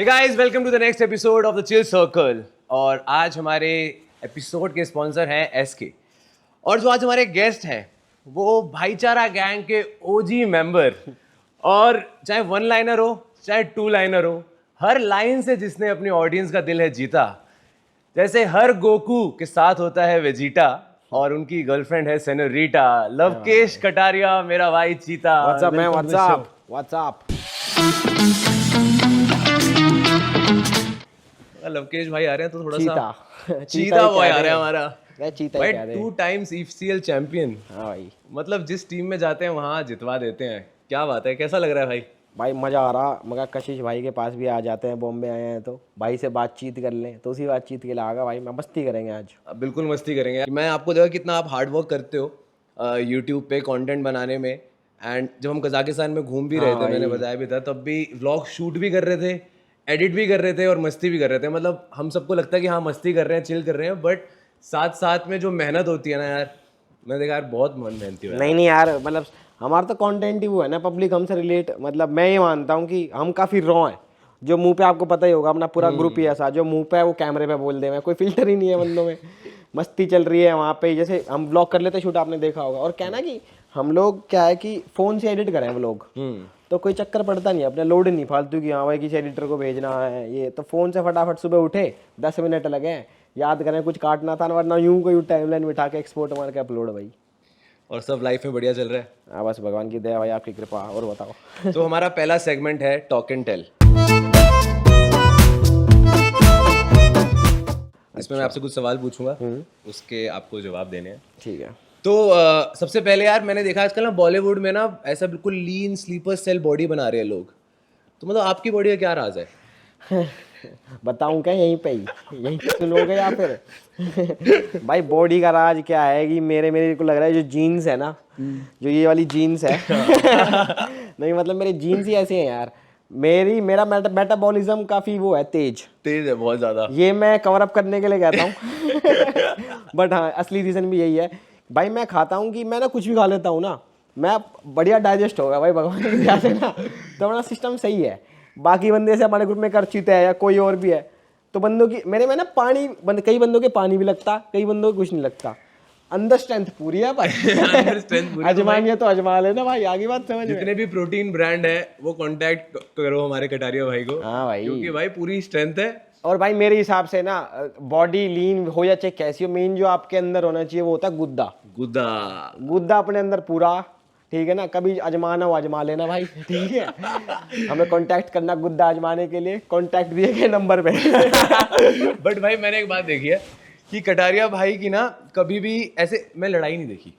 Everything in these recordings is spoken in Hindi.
Hey guys, welcome to the next episode of the Chill Circle. और आज हमारे एपिसोड के स्पॉन्सर हैं SK. और जो आज हमारे गेस्ट हैं वो भाईचारा गैंग के OG मेंबर. और चाहे वन लाइनर हो चाहे टू लाइनर हो, हर लाइन से जिसने अपनी ऑडियंस का दिल है जीता. जैसे हर गोकू के साथ होता है वेजिटा और उनकी गर्लफ्रेंड है सेनोरिटा. लवकेश कटारिया, मेरा भाई चीता. What's up man? What's up? Lavkesh भाई आ रहे हैं तो थोड़ा चीता. सा चीता बॉय आ रहा है हमारा. मैं चीता भाई ही कह रहे. 2 times ECL चैंपियन. हाँ भाई. मतलब जिस टीम में जाते हैं वहां जितवा देते हैं. क्या बात है, कैसा लग रहा है भाई? भाई मजा आ रहा. मगर कशिश भाई के पास भी आ जाते हैं, बॉम्बे आए हैं तो भाई से बातचीत कर लें, तो उसी बातचीत के लिए आगा भाई. मैं मस्ती करेंगे आज. बिल्कुल मस्ती करेंगे. मैं आपको देखा कितना आप हार्ड वर्क करते हो यूट्यूब पे कंटेंट बनाने में. एंड जब हम कजाकिस्तान में घूम भी रहे थे, मैंने बताया भी था, तब भी व्लॉग शूट भी कर रहे थे, एडिट भी कर रहे थे और मस्ती भी कर रहे थे. मतलब हम सबको लगता है कि हाँ मस्ती कर रहे हैं, चिल कर रहे हैं, बट साथ साथ में जो मेहनत होती है ना यार, मैं देखा यार बहुत मेहनती है. नहीं यार, मतलब हमारा तो कंटेंट ही वो है ना, पब्लिक हमसे रिलेट. मतलब मैं ये मानता हूँ कि हम काफ़ी रॉ हैं. जो मुंह पे आपको पता ही होगा, अपना पूरा ग्रुप ही ऐसा, जो मुंह पे है वो कैमरे पे बोल दे. मैं कोई फिल्टर ही नहीं है बंदों में. मस्ती चल रही है वहाँ पे. जैसे हम ब्लॉग कर लेते शूट, आपने देखा होगा. और कहना कि हम लोग क्या है कि फ़ोन से एडिट करें व्लॉग, तो कोई चक्कर पड़ता नहीं है, अपने लोड नहीं फालतू कि हाँ भाई किसी एडिटर को भेजना है. ये तो फ़ोन से फटाफट सुबह उठे, 10 मिनट लगे, याद करें कुछ काटना था, वरना यूँ कोई टाइमलाइन बिठा के एक्सपोर्ट मार के अपलोड भाई. और सब लाइफ में बढ़िया चल रहा है. हाँ बस भगवान की दया भाई, आपकी कृपा. और बताओ. तो हमारा पहला सेगमेंट है टॉक एंड टेल. इसमें मैं आपसे कुछ सवाल पूछूंगा, उसके आपको जवाब देने हैं. ठीक है. तो सबसे पहले यार, मैंने देखा आजकल ना बॉलीवुड में ना ऐसा बिल्कुल लीन स्लीपर सेल बॉडी बना रहे हैं लोग. तो मतलब आपकी बॉडी का क्या राज है? बताऊं क्या यहीं पे ही, यहीं पे सुनोगे या फिर? भाई बॉडी का राज क्या है कि मेरे को लग रहा है जो जीन्स है ना, जो ये वाली जीन्स है नहीं मतलब मेरे जीन्स ही ऐसे हैं यार. मेरा मेटाबॉलिज्म काफ़ी वो है, तेज है बहुत ज़्यादा. ये मैं कवर अप करने के लिए कहता हूँ बट हाँ, असली रीज़न भी यही है भाई. मैं खाता हूँ कि मैं ना कुछ भी खा लेता हूँ ना, मैं बढ़िया डाइजेस्ट होगा भाई भगवान की दया से ना, तो अपना सिस्टम सही है. बाकी बंदे से हमारे ग्रुप में करचित है या कोई और भी है, तो बंदों की मेरे में ना कई बंदों के पानी भी लगता, कई बंदों को कुछ नहीं लगता. अंदर स्ट्रेंथ पूरी है भाई. अजमाएंगे तो अजमा लेना भाई, आगे बात समझ. जितने भी प्रोटीन ब्रांड है वो कांटेक्ट करो हमारे कटारिया भाई को. हाँ भाई, क्योंकि भाई पूरी स्ट्रेंथ है. और भाई मेरे हिसाब से ना बॉडी लीन हो या चाहे कैसी हो, मेन जो आपके अंदर होना चाहिए वो होता है गुद्दा अपने अंदर पूरा. ठीक है ना, कभी अजमाना हो अजमा लेना भाई. ठीक है, हमें कांटेक्ट करना गुद्दा अजमाने के लिए, कांटेक्ट दिए गए नंबर पे. बट भाई मैंने एक बात देखी है कि कटारिया भाई की ना कभी भी ऐसे मैं लड़ाई नहीं देखी.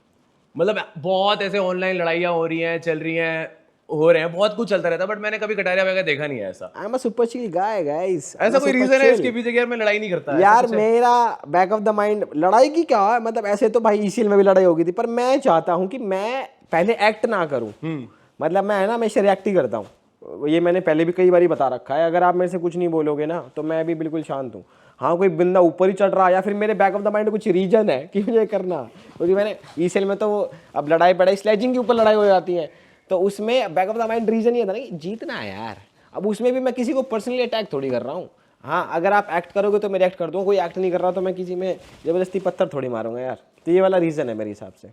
मतलब बहुत ऐसे ऑनलाइन लड़ाइयाँ हो रही हैं, चल रही हैं, हो रहे हैं, बहुत कुछ चलता रहता है, बट मैंने कभी कटारिया भाई का देखा नहीं है ऐसा. I am a super chill guy guys. ऐसा कोई रीजन है इसके पीछे कि यार मैं लड़ाई नहीं करता यार? मेरा बैक ऑफ द माइंड लड़ाई की क्या है, मतलब ऐसे तो भाई ECL में भी लड़ाई होगी थी, पर मैं चाहता हूँ कि मैं पहले एक्ट ना करूँ. मतलब मैं है ना हमेशा रिएक्ट ही करता हूँ. ये मैंने पहले भी कई बार बता रखा है. अगर आप मेरे से कुछ नहीं बोलोगे ना तो मैं भी बिल्कुल शांत हूँ. हाँ, कोई बंदा ऊपर ही चढ़ रहा है या फिर मेरे बैक ऑफ द माइंड कुछ रीजन है कि मुझे करना, क्योंकि मैंने ECL में तो वो अब लड़ाई पड़ाई स्लेजिंग के ऊपर लड़ाई हो जाती है, तो उसमें back of the mind reason ये था ना कि जीतना है यार. अब उसमें भी मैं किसी को पर्सनली अटैक थोड़ी कर रहा हूँ. हाँ, अगर आप एक्ट करोगे तो मैं रिएक्ट कर दूँ, कोई एक्ट नहीं कर रहा तो मैं किसी में जबरदस्ती पत्थर थोड़ी मारूंगा यार. तो ये वाला रीजन है मेरे हिसाब से.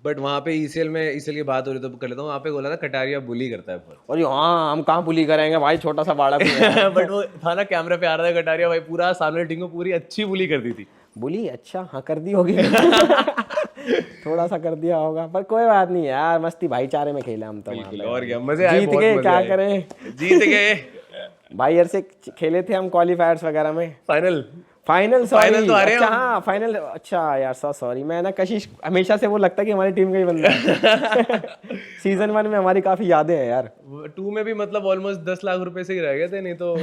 बट वहाँ पे ECL की बात हो रही तो कर लेता हूँ. वहाँ पे बोला था कटारिया बुली करता है बहुत. और हाँ, हम कहाँ बुली करेंगे भाई, छोटा सा बाड़क है. बट वो था ना कैमरा पे आ रहा था कटारिया भाई, पूरा सामने टीम को पूरी अच्छी बुली कर दी थी. बुली? अच्छा, हाँ कर दी होगी थोड़ा सा कर दिया होगा, पर कोई बात नहीं यार, मस्ती भाईचारे में खेले हम तो. और क्या मजे आए, जीत गए, क्या करें, जीत गए भाई. यार से खेले थे हम क्वालिफायर्स वगैरह में. फाइनल तो आ रहे हैं. अच्छा हाँ फाइनल. अच्छा यार सॉरी, मैं ना कशिश हमेशा से वो लगता है कि हमारी टीम का ही बंदा है. सीजन 1 में हमारी काफी यादें हैं यार. 2 में भी मतलब ऑलमोस्ट 10 लाख रुपए से ही रह गए थे, नहीं तो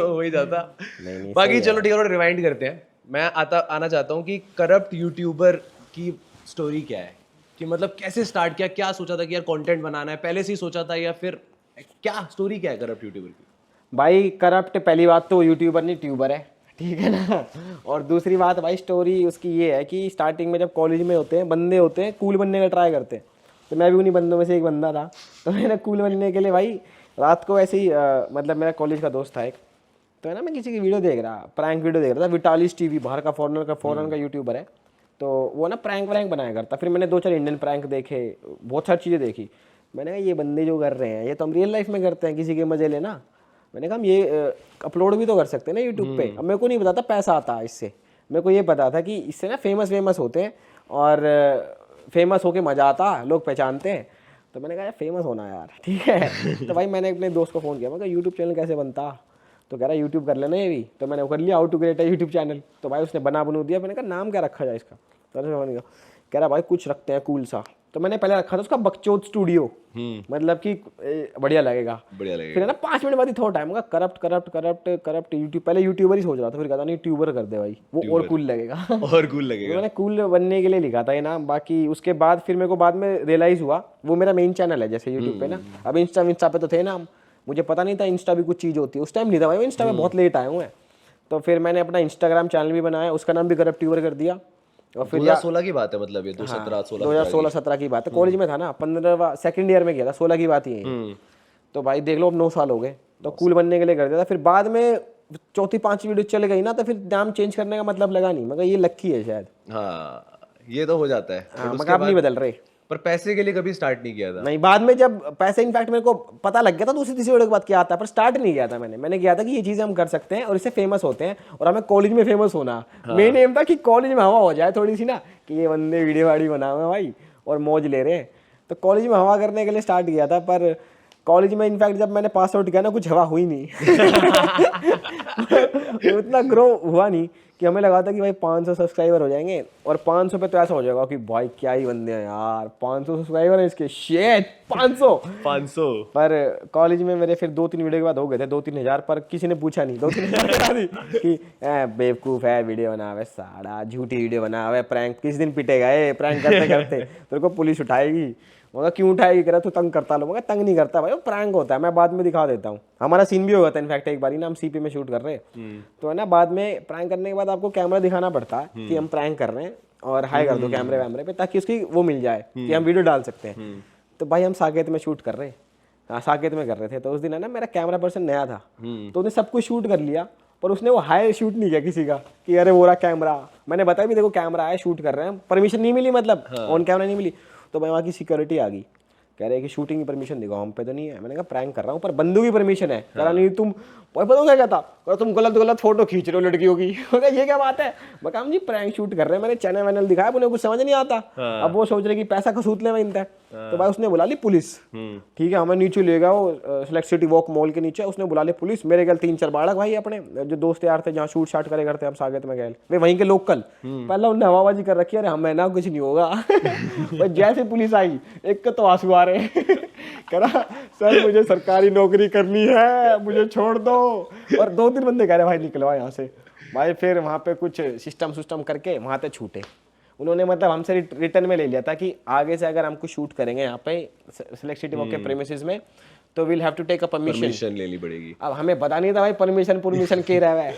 हो ही जाता. नहीं, बाकी चलो ठीक है, रिवाइंड करते हैं. मैं आना चाहता हूँ कि करप्ट यूट्यूबर की स्टोरी क्या है, कि मतलब कैसे स्टार्ट किया, क्या सोचा था कि यार कंटेंट बनाना है, पहले से ही सोचा था या फिर क्या स्टोरी क्या है करप्ट यूट्यूबर की? भाई करप्ट पहली बात तो यूट्यूबर नहीं, ट्यूबर है. ठीक है ना. और दूसरी बात भाई स्टोरी उसकी ये है कि स्टार्टिंग में जब कॉलेज में होते हैं बंदे होते हैं कूल बनने का ट्राई करते हैं, तो मैं भी उन्हीं बंदों में से एक बंदा था. तो मैंने कूल बनने के लिए भाई रात को ऐसे ही मतलब मेरा कॉलेज का दोस्त था एक, तो है ना मैं किसी की वीडियो देख रहा, प्रैंक वीडियो देख रहा था, विटालिस टीवी बाहर का फॉरेन का यूट्यूबर है, तो वो ना प्रैंक बनाया करता। फिर मैंने 2-4 इंडियन प्रैंक देखे, बहुत सारी चीज़ें देखी। मैंने कहा ये बंदे जो कर रहे हैं ये तो हम रियल लाइफ में करते हैं, किसी के मजे लेना। मैंने कहा हम ये अपलोड भी तो कर सकते हैं ना यूट्यूब पे। अब मेरे को नहीं पता था पैसा आता है इससे, मेरे को ये पता था कि इससे ना फेमस होते हैं और फेमस होके मज़ा आता, लोग पहचानते हैं। तो मैंने कहा यार फेमस होना यार, ठीक है। तो भाई मैंने अपने दोस्त को फ़ोन किया, मैं कहा यूट्यूब चैनल कैसे बनता? तो कह रहा यूट्यूब कर लेना ये भी। तो मैंने वो कर लिया, how to create a YouTube channel. तो भाई उसने बनू दिया। मैंने कहा नाम क्या रखा जाए इसका? तो कह रहा भाई कुछ रखते हैं कूल सा। तो मैंने पहले रखा था उसका बकचोद स्टूडियो, मतलब कि बढ़िया लगेगा। फिर है ना 5 मिनट बाद ही थॉट आया, मैं करप्ट यूट्यूब। पहले यूट्यूबर ही सोच रहा था, फिर कहता नहीं ट्यूबर कर दे भाई, वो और कूल लगेगा। और कूल लगेगा। मैंने कूल बनने के लिए लिखा था ये नाम। बाकी उसके बाद फिर मेरे को बाद में रियलाइज हुआ वो मेरा मेन चैनल है जैसे यूट्यूब पे ना। अब इंस्टा पे तो थे नाम, मुझे पता नहीं था इंस्टा भी कुछ चीज़ होती है, उस टाइम नहीं था भाई, इंस्टा में बहुत लेट आया हूँ मैं। तो फिर मैंने अपना इंस्टाग्राम चैनल भी बनाया, उसका नाम भी करप्ट ट्यूबर कर दिया। और फिर 2016 की बात है, मतलब ये 2016-17 की बात है। कॉलेज में था ना, 15वां सेकंड ईयर में गया था, 16 की बात ही है। तो भाई देख लो अब 9 साल हो गए। तो कूल बनने के लिए कर दिया था। फिर बाद में 4-5 वीडियो चल गई ना, तो फिर नाम चेंज करने का मतलब लगा नहीं, मगर ये लक्की है शायद। हाँ ये तो हो जाता है। हाँ, मगर आप नहीं बदल रहे। पर पैसे के लिए कभी स्टार्ट नहीं किया था? नहीं, बाद में जब पैसे, इनफैक्ट मेरे को पता लग गया था दूसरी तीसरी वीडियो के बाद क्या आता है, पर स्टार्ट नहीं किया था मैंने किया था कि ये चीज़ें हम कर सकते हैं और इससे फेमस होते हैं और हमें कॉलेज में फेमस होना। मेन एम था कि कॉलेज में हवा हो जाए थोड़ी सी ना, कि ये बंदे वीडियो वाड़ी बना हुए हैं भाई और मौज ले रहे हैं। तो कॉलेज में हवा करने के लिए स्टार्ट किया था, पर कॉलेज में इनफैक्ट जब मैंने पास आउट किया ना, कुछ हवा हुई नहीं। उतना ग्रो हुआ नहीं कि हमें लगा था कि भाई 500 सब्सक्राइबर हो जाएंगे, और 500 पे तो ऐसा हो जाएगा कि भाई क्या ही बंदे हैं यार, 500 सब्सक्राइबर है इसके, शेट 500। पर कॉलेज में मेरे फिर 2-3 वीडियो के बाद हो गए थे 2-3 हज़ार, पर किसी ने पूछा नहीं। 2-3 हज़ार कि बेवकूफ़ है, वीडियो बनावे साड़ा, झूठी वीडियो बनावे, प्रैंक किस दिन पिटेगा ये प्रैंक करते करते, तेरे को पुलिस उठाएगी। मगर क्यों उठाएगी? कह रहा तू तंग करता लो। मगर तंग नहीं करता भाई, वो प्रैंक होता है, मैं बाद में दिखा देता हूँ। हमारा सीन भी होगा था इनफैक्ट एक बार ही ना, हम सीपी में शूट कर रहे हैं, तो है ना बाद में प्रैंक करने के बाद आपको कैमरा दिखाना पड़ता है कि हम प्रैंक कर रहे हैं, और हाई कर दो कैमरे वैमरे पे, ताकि उसकी वो मिल जाए कि हम वीडियो डाल सकते हैं। तो भाई हम साकेत में शूट कर रहे हैं, हाँ साकेत में कर रहे थे। तो उस दिन है ना मेरा कैमरा पर्सन नया था, तो उसने सब कुछ शूट कर लिया, पर उसने वो हाई शूट नहीं किया किसी का कि अरे वो रहा कैमरा। मैंने बताया भी देखो कैमरा है, शूट कर रहे हैं, परमिशन नहीं मिली, मतलब ऑन कैमरा नहीं मिली। तो भाई वहाँ की सिक्योरिटी आ गई, कह रहे कि शूटिंग की परमिशन दिखाओ, हम पे तो नहीं है। मैंने कहा प्रैंक कर रहा हूँ, पर बंदू की परमिशन है। कह रहा नहीं तुम पता क्या था, कह तुम गलत फोटो खींच रहे हो लड़कियों की। ये क्या बात है? मैं कहा जी प्रैंक शूट कर रहे हैं, मैंने चैनल वैनल दिखाया, उन्हें कुछ समझ नहीं आता। अब वो सोच रहे कि पैसा खसूट ले इनका। तो भाई उसने बुला ली पुलिस, ठीक है, हमें नीचे ले गया वो सेलेक्ट सिटी वॉक मॉल के नीचे, उसने बुला ली पुलिस। मेरे गल 3-4 बालक भाई अपने जो दोस्त यार थे, जहाँ शूट शाट करे करते हम साकेत में गए, वे वहीं के लोकल। पहले उन्हें हवाबाजी कर रखी है, अरे हमें ना कुछ नहीं होगा। जैसे पुलिस आई, एक का तो आंसू आ रहे, कह रहा सर मुझे सरकारी नौकरी करनी है, मुझे छोड़ दो। और 2-3 बंदे कह रहे भाई निकलवा यहाँ से। भाई फिर वहाँ पे कुछ सिस्टम करके वहाँ पे छूटे उन्होंने, मतलब हमसे रिटर्न में ले लिया था कि आगे से अगर हमको शूट करेंगे यहाँ पे सेलेक्ट सिटी वॉक के प्रेमिसेस में, तो will have to take a permission लेनी पड़ेगी। अब हमें पता नहीं था भाई परमिशन के रहा है,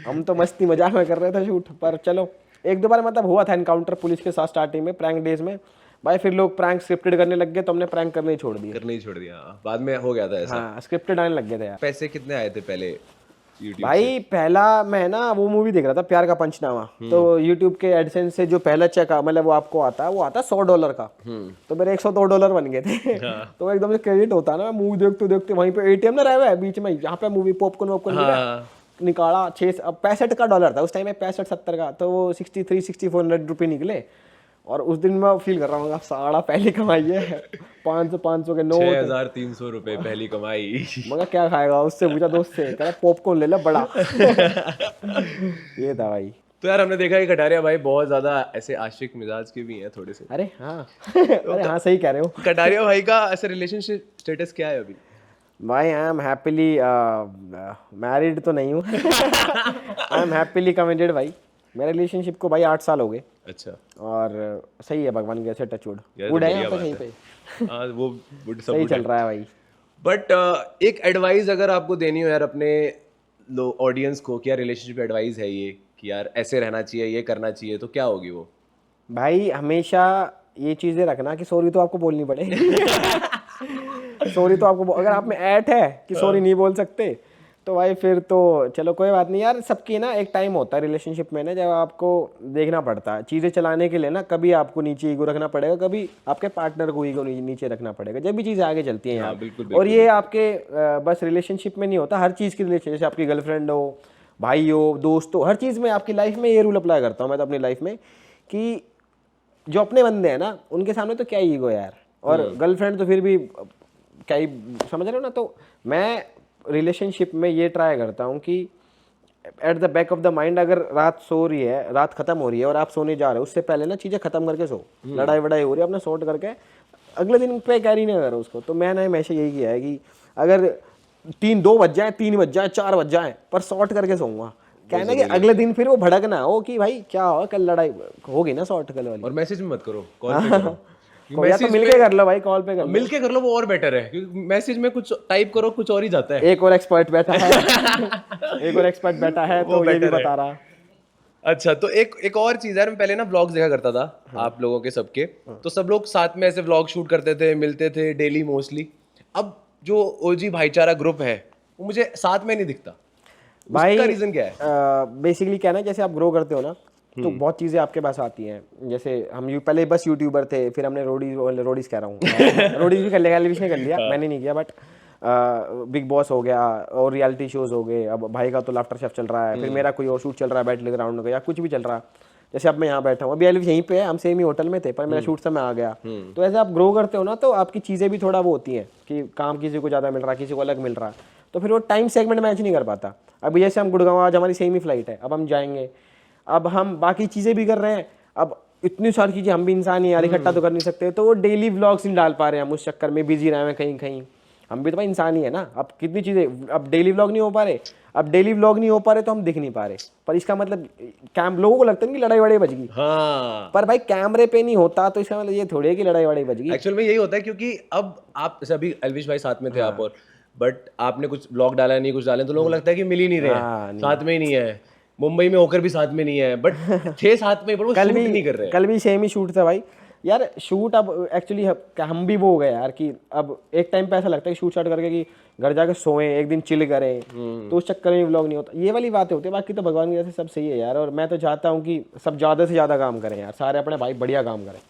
हम तो मस्ती मजाक में कर रहे थे शूट। पर चलो 1-2 बार मतलब हुआ था इनकाउंटर पुलिस के साथ स्टार्टिंग में प्रैंक डेज में। भाई फिर लोग प्रैंक स्क्रिप्टेड करने लग गए, तो हमने प्रैंक करने ही छोड़ दिया। बाद में हो गया था ऐसा। हाँ स्क्रिप्टेड आने लग गए थे यार। पैसे कितने आए थे पहले YouTube भाई पहला मैं ना वो मूवी देख रहा था प्यार का पंचनामा, तो यूट्यूब के एडसेंस से जो पहला चेक मतलब वो आपको आता है, वो आता है $100 का। तो मेरे $102 बन गए थे। तो एकदम से क्रेडिट होता है ना, मूवी देखते वहीं पे ATM ना रहा है बीच में, यहाँ पे मूवी पॉपकॉर्न निकाला 65 का डॉलर था उस टाइम में, 65-70 का, तो वो 63-64 रुपये निकले। और उस दिन मैं फील कर रहा हूँ साड़ा पहली कमाई है, 500 के नोट, 6,300 रुपए पहली कमाई। मगर क्या खाएगा? उससे पूछा दोस्त से, कह रहा पॉपकॉर्न ले लो बड़ा। ये था भाई। तो यार हमने देखा कि कटारिया भाई बहुत ज्यादा ऐसे आशिक मिजाज के भी हैं थोड़े से। अरे हाँ अरे हाँ सही कह रहे हो। कटारिया भाई का ऐसे रिलेशनशिप स्टेटस क्या है अभी? भाई आई एम हैप्पीली मैरिड तो नहीं हूँ। आई एम हैप्पीली कमिटेड भाई। मेरे रिलेशनशिप को भाई 8 साल हो गए। अच्छा। और सही है भगवान के ऐसे टचवुड यार गुड है बढ़िया यहाँ पे बात कहीं है। पे। हाँ वो wood सब सही wood चल रहा है भाई। बट एक एडवाइस अगर आपको देनी हो यार अपने ऑडियंस को, क्या रिलेशनशिप एडवाइस है ये कि यार ऐसे रहना चाहिए, ये करना चाहिए, तो क्या होगी वो? भाई हमेशा ये चीज़ें रखना कि सॉरी तो आपको बोलनी पड़े। सॉरी तो आपको अगर आप में ऐट है कि सॉरी नहीं बोल सकते, तो भाई फिर तो चलो कोई बात नहीं यार, सबकी ना एक टाइम होता है रिलेशनशिप में ना जब आपको देखना पड़ता है चीज़ें चलाने के लिए ना, कभी आपको नीचे ईगो रखना पड़ेगा, कभी आपके पार्टनर को ईगो नीचे रखना पड़ेगा, जब भी चीज़ें आगे चलती हैं यार। बिल्कुल, और ये आपके बस रिलेशनशिप में नहीं होता, हर चीज़ की रिलेशन, जैसे आपकी गर्लफ्रेंड हो, भाई हो, दोस्त हो, हर चीज़ में आपकी लाइफ में ये रूल अप्लाई करता हूँ मैं तो अपनी लाइफ में कि जो अपने बंदे हैं ना उनके सामने तो क्या ईगो यार, और गर्लफ्रेंड तो फिर भी क्या ही, समझ रहे हो ना। तो मैं रिलेशनशिप में ये ट्राई करता हूँ कि at the back of the mind, अगर रात सो रही है, रात खत्म हो रही है और आप सोने जा रहे हो, उससे पहले ना चीज़ें खत्म करके सो, लड़ाई वड़ाई हो रही है अपना सॉर्ट करके अगले दिन पे कैरी नहीं करो उसको। तो मैंने हमेशा यही किया है कि अगर 2 बज जाए, 3 बज जाए, 4 बज जाए, पर सॉर्ट करके सोऊंगा। कहना कि अगले दिन फिर वो भड़क ना हो कि भाई क्या हो, कल लड़ाई होगी ना सॉर्ट कल वाली। और मैसेज में मत करो, कॉल पे करो। या तो मिलके कर लो भाई, कॉल पे कर लो। मिलके कर लो, वो और बेटर है, क्योंकि मैसेज में कुछ टाइप करो कुछ और ही जाता है। एक और एक्सपर्ट बैठा है एक और एक्सपर्ट बैठा है तो ये भी बता रहा। अच्छा, तो एक और चीज है, मैं पहले ना व्लॉग्स देखा करता था आप लोगों के सबके, तो सब लोग साथ में ऐसे व्लॉग शूट करते थे, मिलते थे डेली मोस्टली। अब जो ओजी भाईचारा ग्रुप है वो मुझे साथ में नहीं दिखता भाई। उसका रीजन क्या है? बेसिकली क्या ना, जैसे आप ग्रो करते हो ना तो बहुत चीज़ें आपके पास आती हैं। जैसे हम पहले बस यूट्यूबर थे, फिर हमने रोडीज कह रहा हूँ रोडीज भी कर लिया, टेलीविजन कर लिया, मैंने नहीं किया, बट बिग बॉस हो गया और रियलिटी शोज हो गए। अब भाई का तो लाफ्टर शेफ चल रहा है, फिर मेरा कोई और शूट चल रहा है बैटल ग्राउंड का, या कुछ भी चल रहा है। जैसे अब मैं यहाँ बैठा हूँ, अभी एलिफ यहीं पे है, हम सेम ही होटल में थे, पर मेरा शूट समय आ गया। तो ऐसे आप ग्रो करते हो ना तो आपकी चीज़ें भी थोड़ा वो होती हैं कि काम किसी को ज़्यादा मिल रहा है, किसी को अलग मिल रहा है, तो फिर वो टाइम सेगमेंट मैच नहीं कर पाता। अभी जैसे हम गुड़गांव, आज हमारी सेम ही फ्लाइट है, अब हम जाएंगे, अब हम बाकी चीज़ें भी कर रहे हैं, अब इतनी सारी चीज़ें, हम भी इंसान ही यार, इकट्ठा तो कर नहीं सकते, तो वो डेली व्लॉग्स नहीं डाल पा रहे हैं हम, उस चक्कर में बिजी रहे हैं कहीं कहीं। हम भी तो भाई इंसान ही है ना। अब कितनी चीज़ें, अब डेली व्लॉग नहीं हो पा रहे, अब डेली व्लॉग नहीं हो पा रहे तो हम दिख नहीं पा रहे, पर इसका मतलब लोगों को लगता है कि लड़ाई वड़ाई बज गई। हाँ, पर भाई कैमरे पे नहीं होता तो इसका मतलब ये थोड़ी है कि लड़ाई वड़ाई बज गई। एक्चुअल में यही होता है, क्योंकि अब आप जैसे अभी एल्विश भाई साथ में थे आप, और बट आपने कुछ ब्लॉग डाला नहीं, कुछ डाले, तो लोगों को लगता है कि मिल ही नहीं रहे, साथ में ही नहीं है, मुंबई में होकर भी साथ में नहीं है, बट थे साथ में, पर वो शूट नहीं कर रहे। कल भी सेम ही शूट था भाई यार। शूट अब एक्चुअली हम भी वो हो गए यार कि अब एक टाइम पे ऐसा लगता है कि शूट स्टार्ट करके कि घर जाके सोएं, एक दिन चिल करें, तो उस चक्कर में व्लॉग नहीं होता। ये वाली बातें होती है, बाकी तो भगवान की वजह से सब सही है यार। और मैं तो चाहता हूँ कि सब ज़्यादा से ज़्यादा काम करें यार, सारे अपने भाई बढ़िया काम करें।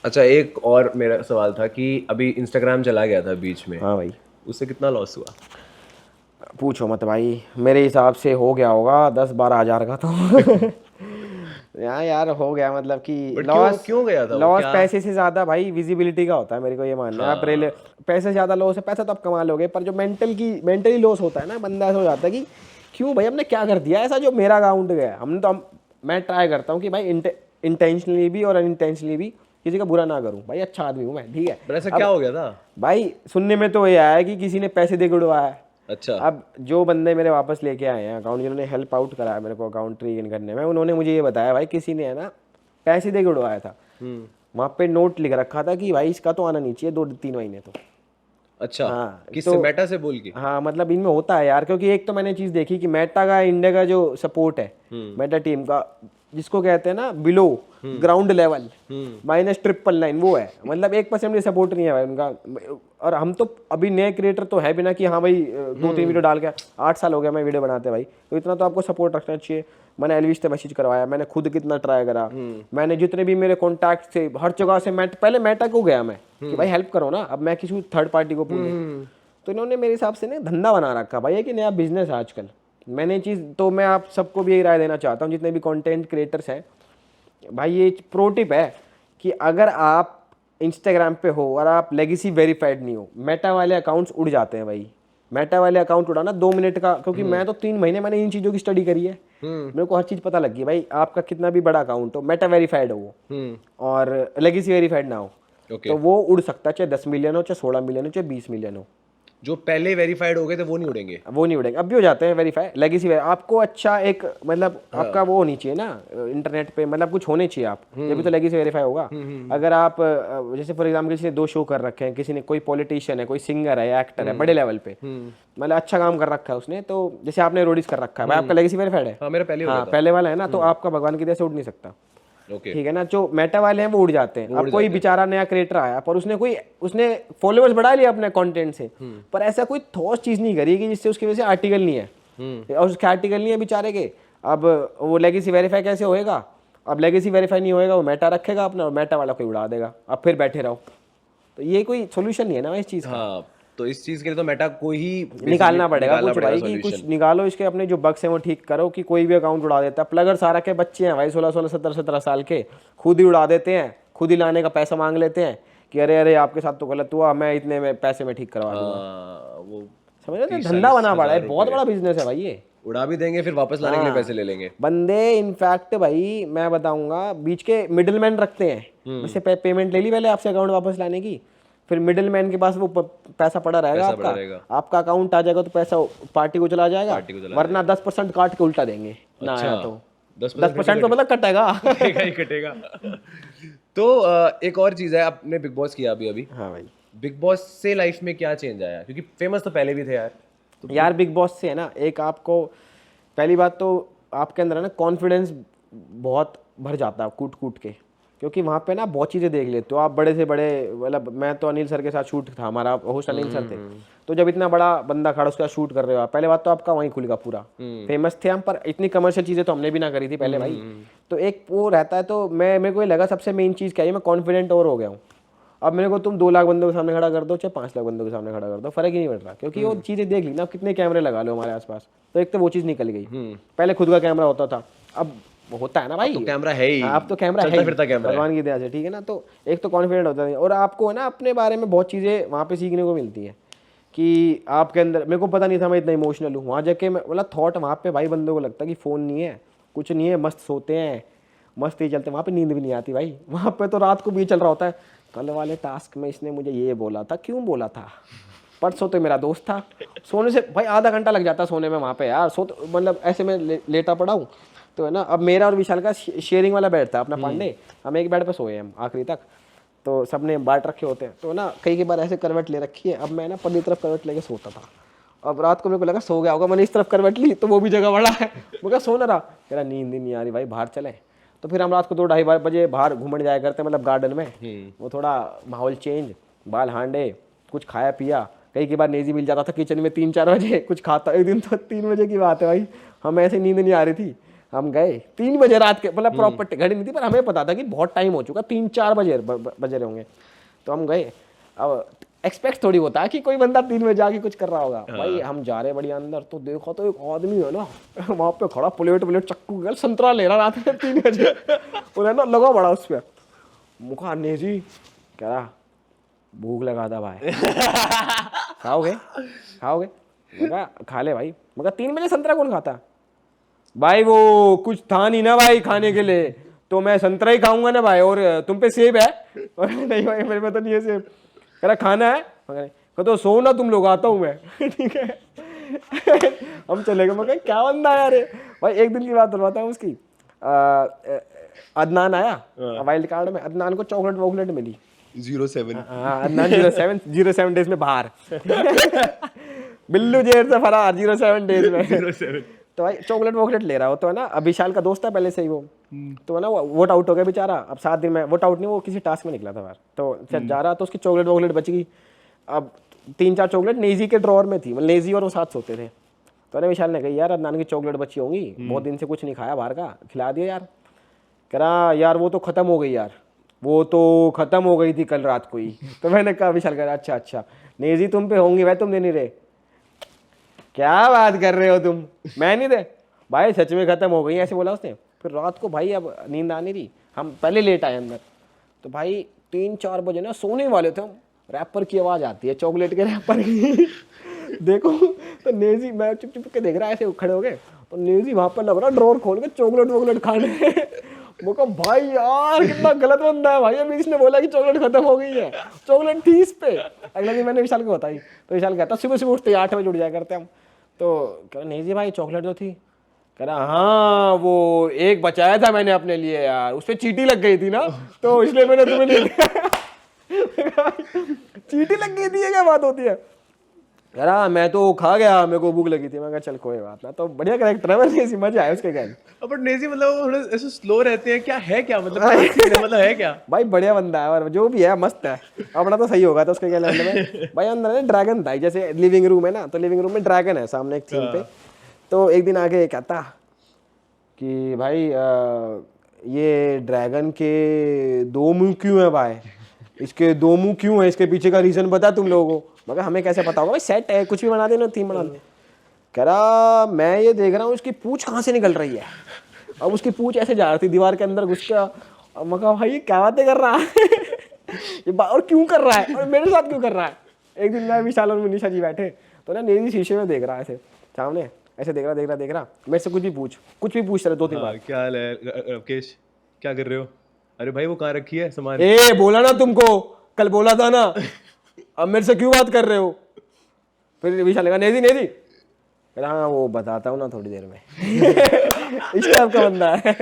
अच्छा, एक और मेरा सवाल था कि अभी इंस्टाग्राम चला गया था बीच में, हाँ भाई, उससे कितना लॉस हुआ? पूछो मत भाई, मेरे हिसाब से हो गया होगा 10-12 हज़ार का तो यार हो गया, मतलब कि लॉस क्यों गया था? लॉस पैसे से ज्यादा भाई विजिबिलिटी का होता है, मेरे को ये मानना है। आप पैसे से ज्यादा लॉस है, पैसा तो आप कमा लोगे, पर जो मेंटली लॉस होता है ना, बंदा ऐसा हो जाता है कि क्यों भाई हमने क्या कर दिया ऐसा जो मेरा अकाउंट गया। मैं ट्राई करता हूँ कि भाई इंटेंशनली भी और अनइंटेंशनली भी किसी का बुरा ना करूँ भाई, अच्छा आदमी हूँ मैं, ठीक है। ऐसा क्या हो गया था भाई? सुनने में तो ये आया कि किसी ने पैसे दे के उड़वाया। अच्छा, अब जो बंदे मेरे वापस लेके आए हैं अकाउंट, जिन्होंने हेल्प आउट कराया मेरे को अकाउंट रीगेन करने में, उन्होंने मुझे ये बताया भाई किसी ने है ना पैसे दे के उड़वाया था। वहाँ पे नोट लिख रखा था कि भाई इसका तो आना नहीं चाहिए 2-3 महीने तो। अच्छा, हाँ, किससे? तो मेटा से बोल के? हाँ, मतलब इनमें होता है यार, क्योंकि एक तो मैंने चीज़ देखी कि मेटा का, इंडिया का जो सपोर्ट है मेटा टीम का, जिसको कहते हैं ना बिलो ग्राउंड लेवल -999, वो है, मतलब 1% भी सपोर्ट नहीं है भाई उनका। और हम तो अभी नए क्रिएटर तो है भी ना कि हाँ भाई 2-3 वीडियो डाल के 8 साल हो गया मैं वीडियो बनाते भाई, तो इतना तो आपको सपोर्ट रखना चाहिए। मैंने एल्विश से मैसेज करवाया, मैंने खुद कितना ट्राई करा, मैंने जितने भी मेरे कॉन्टैक्ट थे हर जगह से, पहले मेटा को गया मैं कि भाई हेल्प करो ना, अब मैं किसी थर्ड पार्टी को पूछूं। तो इन्होंने मेरे हिसाब से ना धंधा बना रखा भाई, है कि नया बिजनेस है आजकल। मैंने चीज़ तो मैं आप सबको भी यही राय देना चाहता हूँ, जितने भी कंटेंट क्रिएटर्स हैं भाई, ये प्रो टिप है कि अगर आप इंस्टाग्राम पे हो और आप लेगेसी वेरीफाइड नहीं हो, मेटा वाले अकाउंट्स उड़ जाते हैं भाई। मेटा वाले अकाउंट उड़ाना 2 मिनट का, क्योंकि मैं तो 3 महीने मैंने इन चीज़ों की स्टडी करी है, मेरे को हर चीज़ पता लगी भाई। आपका कितना भी बड़ा अकाउंट हो, मेटा वेरीफाइड हो वो और लेगेसी वेरीफाइड ना हो, तो वो उड़ सकता है, चाहे 10 मिलियन हो, चाहे 16 मिलियन हो, चाहे 20 मिलियन हो। जो पहले वेरीफाइड हो गए थे वो नहीं उड़ेंगे? वो नहीं उड़ेंगे, अब भी हो जाते हैं वेरीफाई, लेगेसी। आपको अच्छा एक मतलब आपका वो होनी चाहिए ना इंटरनेट पे, मतलब कुछ होने चाहिए आप, जब भी तो लेगेसी वेरीफाई होगा। अगर आप जैसे फॉर एग्जांपल किसी ने 2 शो कर रखे हैं, किसी ने, कोई पॉलिटिशियन है, कोई सिंगर है या एक्टर है बड़े लेवल पे, मतलब अच्छा काम कर रखा है उसने, तो जैसे आपने रोडीज कर रखा है भाई, आपका लेगेसी वेरीफाइड है? हाँ, मेरा पहले हो गया था। पहले वाला है ना, तो आपका भगवान की दया से उड़ नहीं सकता, ठीक है ना। जो मेटा वाले हैं वो उड़ जाते हैं। अब कोई बेचारा नया क्रिएटर आया पर उसने फॉलोअर्स बढ़ा लिया अपने कंटेंट से, पर ऐसा कोई ठोस चीज नहीं करी कि जिससे उसकी वजह से आर्टिकल नहीं है, और उसके आर्टिकल नहीं है बेचारे के। अब वो लेगेसी वेरीफाई कैसे होएगा? अब लेगेसी वेरीफाई नहीं होएगा, वो मेटा रखेगा अपना और मेटा वाला कोई उड़ा देगा, अब फिर बैठे रहो। तो ये कोई सोल्यूशन नहीं है ना इस चीज़ का। हाँ, तो इस चीज के लिए तो मेटा को ही निकालना पड़ेगा कुछ भाई, कि solution। कुछ निकालो इसके, अपने जो बग्स हैं वो ठीक करो कि कोई भी अकाउंट उड़ा देता है। प्लगर सारा के बच्चे हैं भाई 16-16, 17-17 साल के, खुद ही उड़ा देते हैं, खुद ही लाने का पैसा मांग लेते हैं कि अरे अरे आपके साथ तो गलत हुआ, मैं इतने में पैसे में ठीक करवा दूंगा। वो समझ रहे, धंधा बना पड़ा है, बहुत बड़ा बिजनेस है भाई ये। उड़ा भी देंगे, फिर वापस लाने के लिए पैसे ले लेंगे बंदे। इनफैक्ट भाई मैं बताऊंगा, बीच के मिडिल मैन रखते हैं, जैसे पेमेंट ले ली पहले आपसे अकाउंट वापस लाने की, फिर मिडिल मैन के पास वो पैसा पड़ा रहेगा आपका अकाउंट आ जाएगा तो पैसा पार्टी को चला जाएगा, वरना 10% काट के उल्टा देंगे ना आया तो 10% तो मतलब कटेगा ही कटेगा। तो एक और चीज है, आपने बिग बॉस किया अभी। हाँ भाई, बिग बॉस से लाइफ में क्या चेंज आया? क्योंकि फेमस तो पहले भी थे यार। तो यार बिग बॉस से है ना, एक आपको पहली बात तो आपके अंदर है ना कॉन्फिडेंस बहुत भर जाता है कूट कूट के, क्योंकि वहाँ पे ना बहुत चीज़ें देख लेते हो आप, बड़े से बड़े। मतलब मैं तो अनिल सर के साथ शूट था, हमारा होस्ट अनिल सर थे, तो जब इतना बड़ा बंदा खड़ा उसके साथ शूट कर रहे हो आप, पहले बात तो आपका वहीं खुलेगा पूरा। फेमस थे हम, पर इतनी कमर्शियल चीज़ें तो हमने भी ना करी थी पहले भाई। तो एक वो रहता है, तो मेरे को ये लगा सबसे मेन चीज़ क्या है, मैं कॉन्फिडेंट और हो गया हूँ। अब मेरे को तुम 2 लाख बंदों के सामने खड़ा कर दो चाहे 5 लाख बंदों के सामने खड़ा कर दो, फर्क ही नहीं पड़ रहा, क्योंकि वो चीज़ें देख ली ना। आप कितने कैमरे लगा लो हमारे आसपास, तो एक तो वो चीज़ निकल गई। पहले खुद का कैमरा होता था, अब होता है ना भाई, तो कैमरा है ही, आप तो कैमरा है फिरता कैमरा, भगवान की दया से, ठीक है ना। तो एक तो कॉन्फिडेंट होता है, और आपको है ना अपने बारे में बहुत चीज़ें वहाँ पे सीखने को मिलती हैं कि आपके अंदर, मेरे को पता नहीं था मैं इतना इमोशनल हूँ। वहाँ जाके मैं मतलब थॉट वहाँ पे भाई बंदों को लगता है कि फ़ोन नहीं है, कुछ नहीं है, मस्त सोते हैं, मस्त ही चलते हैं, वहाँ पे नींद भी नहीं आती भाई। वहाँ पे तो रात को भी चल रहा होता है, कल वाले टास्क में इसने मुझे ये बोला था, क्यों बोला था, परसों तो मेरा दोस्त था। सोने से भाई आधा घंटा लग जाता सोने में वहाँ पे यार। मतलब ऐसे में लेटा पड़ा हूँ, तो है ना। अब मेरा और विशाल का शेयरिंग वाला बेड था अपना पांडे, हम एक बेड पे सोए हम आखिरी तक, तो सबने बांट रखे होते हैं, तो ना कई बार ऐसे करवट ले रखी है। अब मैं ना पल्ली तरफ करवट लेके सोता था, अब रात को मेरे को लगा सो गया होगा, मैंने इस तरफ करवट ली तो वो भी जगह बड़ा है, मैं सो ना रहा, मेरा नींद ही नहीं आ रही भाई, बाहर चले। तो फिर हम रात को 2-2:30 बजे बाहर घूमने जाया करते, मतलब गार्डन में, वो थोड़ा माहौल चेंज, बाल हांडे, कुछ खाया पिया। कई बार नेजी मिल जाता था किचन में 3-4 बजे कुछ खाता। एक दिन तो 3 बजे की बात है भाई, हम ऐसे नींद नहीं आ रही थी, हम गए 3 बजे रात के, मतलब प्रॉपर घड़ी नहीं थी, पर हमें पता था कि बहुत टाइम हो चुका, 3-4 बजे रहे होंगे। तो हम गए, अब एक्सपेक्ट थोड़ी होता है कि कोई बंदा 3 बजे जाके कुछ कर रहा होगा भाई। हम जा रहे बढ़िया अंदर, तो देखो तो एक आदमी है ना वहाँ पे खड़ा, प्लेट चक्कू गल संतरा ले रहा रात में 3 बजे, उन्हें ना लगा बड़ा उस पर मुखा नेजी, कह रहा भूख लगा था भाई, खाओगे मगा खा ले भाई। मगर 3 बजे संतरा कौन खाता भाई, वो कुछ था नहीं ना भाई खाने के लिए, तो मैं संतरा ही खाऊंगा ना भाई, और तुम पे सेब है? नहीं भाई मेरे पे तो नहीं है सेब। कह रहा खाना है? कह तो सो ना तुम लोग, आता हूँ मैं। ठीक है हम चले गए। मैं क्या बंदा है यार भाई। एक दिन की बात बताता हूँ उसकी, अदनान आया वाइल्ड कार्ड में, अदनान को चॉकलेट वॉकलेट मिली 07। हाँ अदनान 07 डेज में बाहर बिल्लू जेल से फरार 07 डेज में 07। तो भाई चॉकलेट वॉकलेट ले रहा हो, तो है ना। अब विशाल का दोस्त था पहले से ही वो, तो है ना वो वोट आउट हो गया बेचारा। अब 7 दिन में वोट आउट नहीं, वो किसी टास्क में निकला था बाहर, तो चल जा रहा, तो उसकी चॉकलेट वॉकलेट बच गई। अब 3-4 चॉकलेट नेजी के ड्रॉर में थी, मतलब नेजी और वो साथ सोते थे। तो विशाल ने कहा यार अदनान की चॉकलेट बची होंगी, बहुत दिन से कुछ नहीं खाया बाहर का, खिला दिया यार। कह रहा यार वो तो खत्म हो गई यार, वो तो खत्म हो गई थी कल रात को ही। तो मैंने कहा विशाल कह रहा अच्छा नेजी तुम पे होंगी भाई, तुम दे नहीं रहे? क्या बात कर रहे हो तुम, मैं नहीं दे भाई, सच में खत्म हो गई, ऐसे बोला उसने। फिर रात को भाई अब नींद आनी थी, हम पहले लेट आए अंदर, तो भाई 3-4 बजे ना सोने वाले थे हम, रैपर की आवाज़ आती है, चॉकलेट के रैपर की। देखो तो नेजी, मैं चुप के देख रहा ऐसे खड़े हो गए, तो नेजी वहाँ पर लग रहा ड्रॉर खोल के चॉकलेट वॉकलेट खाने। वो कहा भाई यार कितना गलत बंदा है भाई, अभी इसने बोला कि चॉकलेट खत्म हो गई है, चॉकलेट थी इस पे। अगले दिन मैंने विशाल को बताई, तो विशाल कहता सुबह उठते 8 बजे उठ जाया करते हम। तो कह नहीं जी भाई चॉकलेट तो थी। कह रहा हाँ वो एक बचाया था मैंने अपने लिए यार, उस पर चींटी लग गई थी ना, तो इसलिए मैंने तुम्हें ले लिया। चींटी लग गई थी, ये क्या बात होती है? कह रहा मैं तो खा गया, मेरे को भूख लगी थी। मैं कहा चल कोई बात ना। तो बढ़िया कैरेक्टर है, वैसे मजा आया उसके गाने। बट नेजी मतलब थोड़े ऐसे स्लो रहते हैं, क्या है क्या मतलब है क्या भाई बढ़िया बंदा है, और जो भी है मस्त है। अपना तो सही होगा तो उसके क्या में भाई अंदर है ड्रैगन था, जैसे लिविंग रूम है ना, तो लिविंग रूम में ड्रैगन है सामने एक थीम पे, तो एक दिन आके कहता कि भाई ये ड्रैगन के 2 मुंह क्यों है भाई, इसके 2 मुंह क्यों है, इसके पीछे का रीजन बता तुम लोगों को। मगर हमें कैसे पता होगा भाई, सेट है, कुछ भी बना देना, थीम बना दे। कह रहा मैं ये देख रहा हूँ इसकी पूंछ कहाँ से निकल रही है। अब उसकी पूंछ ऐसे जा रही थी दीवार के अंदर घुस के। अब मैं कहा भाई ये क्या बातें कर रहा है ये और क्यों कर रहा है, और मेरे साथ क्यों कर रहा है। एक दिन मैं विशाल और मनीषा जी बैठे, तो ना नेजी शीशे में देख रहा है ऐसे सामने, ऐसे देख रहा मेरे से कुछ भी पूछ रहे 2-3 बार। क्या हाल है राकेश, क्या कर रहे हो? अरे भाई वो कहाँ रखी है सामान? ए बोला ना तुमको, कल बोला था ना, अब मेरे से क्यों बात कर रहे हो। फिर विशाल लगा नेजी हाँ वो बताता हूँ ना थोड़ी देर में इस टाइप का बंदा है,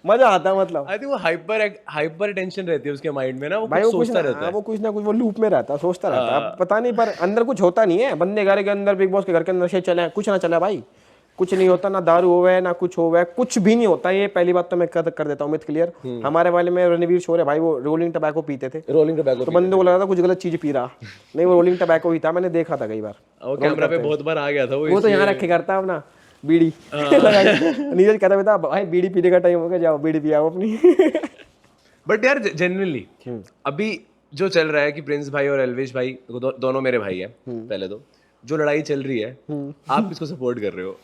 मजा आता है। मतलब आई थिंक वो हाइपर टेंशन रहती है उसके माइंड में ना, वो भाई कुछ वो सोचता रहता है। वो कुछ ना कुछ वो लूप में रहता है, सोचता रहता है, अब पता नहीं, पर अंदर कुछ होता नहीं है। बंदे घर के अंदर, बिग बॉस के घर के अंदर से चले, कुछ ना चला भाई, कुछ नहीं होता, ना दारू होवे ना कुछ होवे, कुछ भी नहीं होता। ये पहली बात तो मैं कर देता हूँ मिथ क्लियर। हमारे वाले में रणवीर शोर है भाई, वो रोलिंग टबैको पीते थे। रोलिंग टबैको तो बंदे को लगा था कुछ गलत चीज पी रहा, नहीं वो रोलिंग टबैको ही था, मैंने देखा था कई बार। वो कैमरा पे बहुत बार आ गया था वो तो यहाँ रखे करता अपना बीड़ी नीरज कहता था भाई बीड़ी पीने का टाइम हो गया, जाओ बीड़ी पियाओ अपनी बट यार जनरली अभी जो चल रहा है कि प्रिंस भाई और एल्विश भाई दोनों मेरे भाई हैं, पहले तो जो लड़ाई चल रही है आप किसको सपोर्ट कर रहे हो?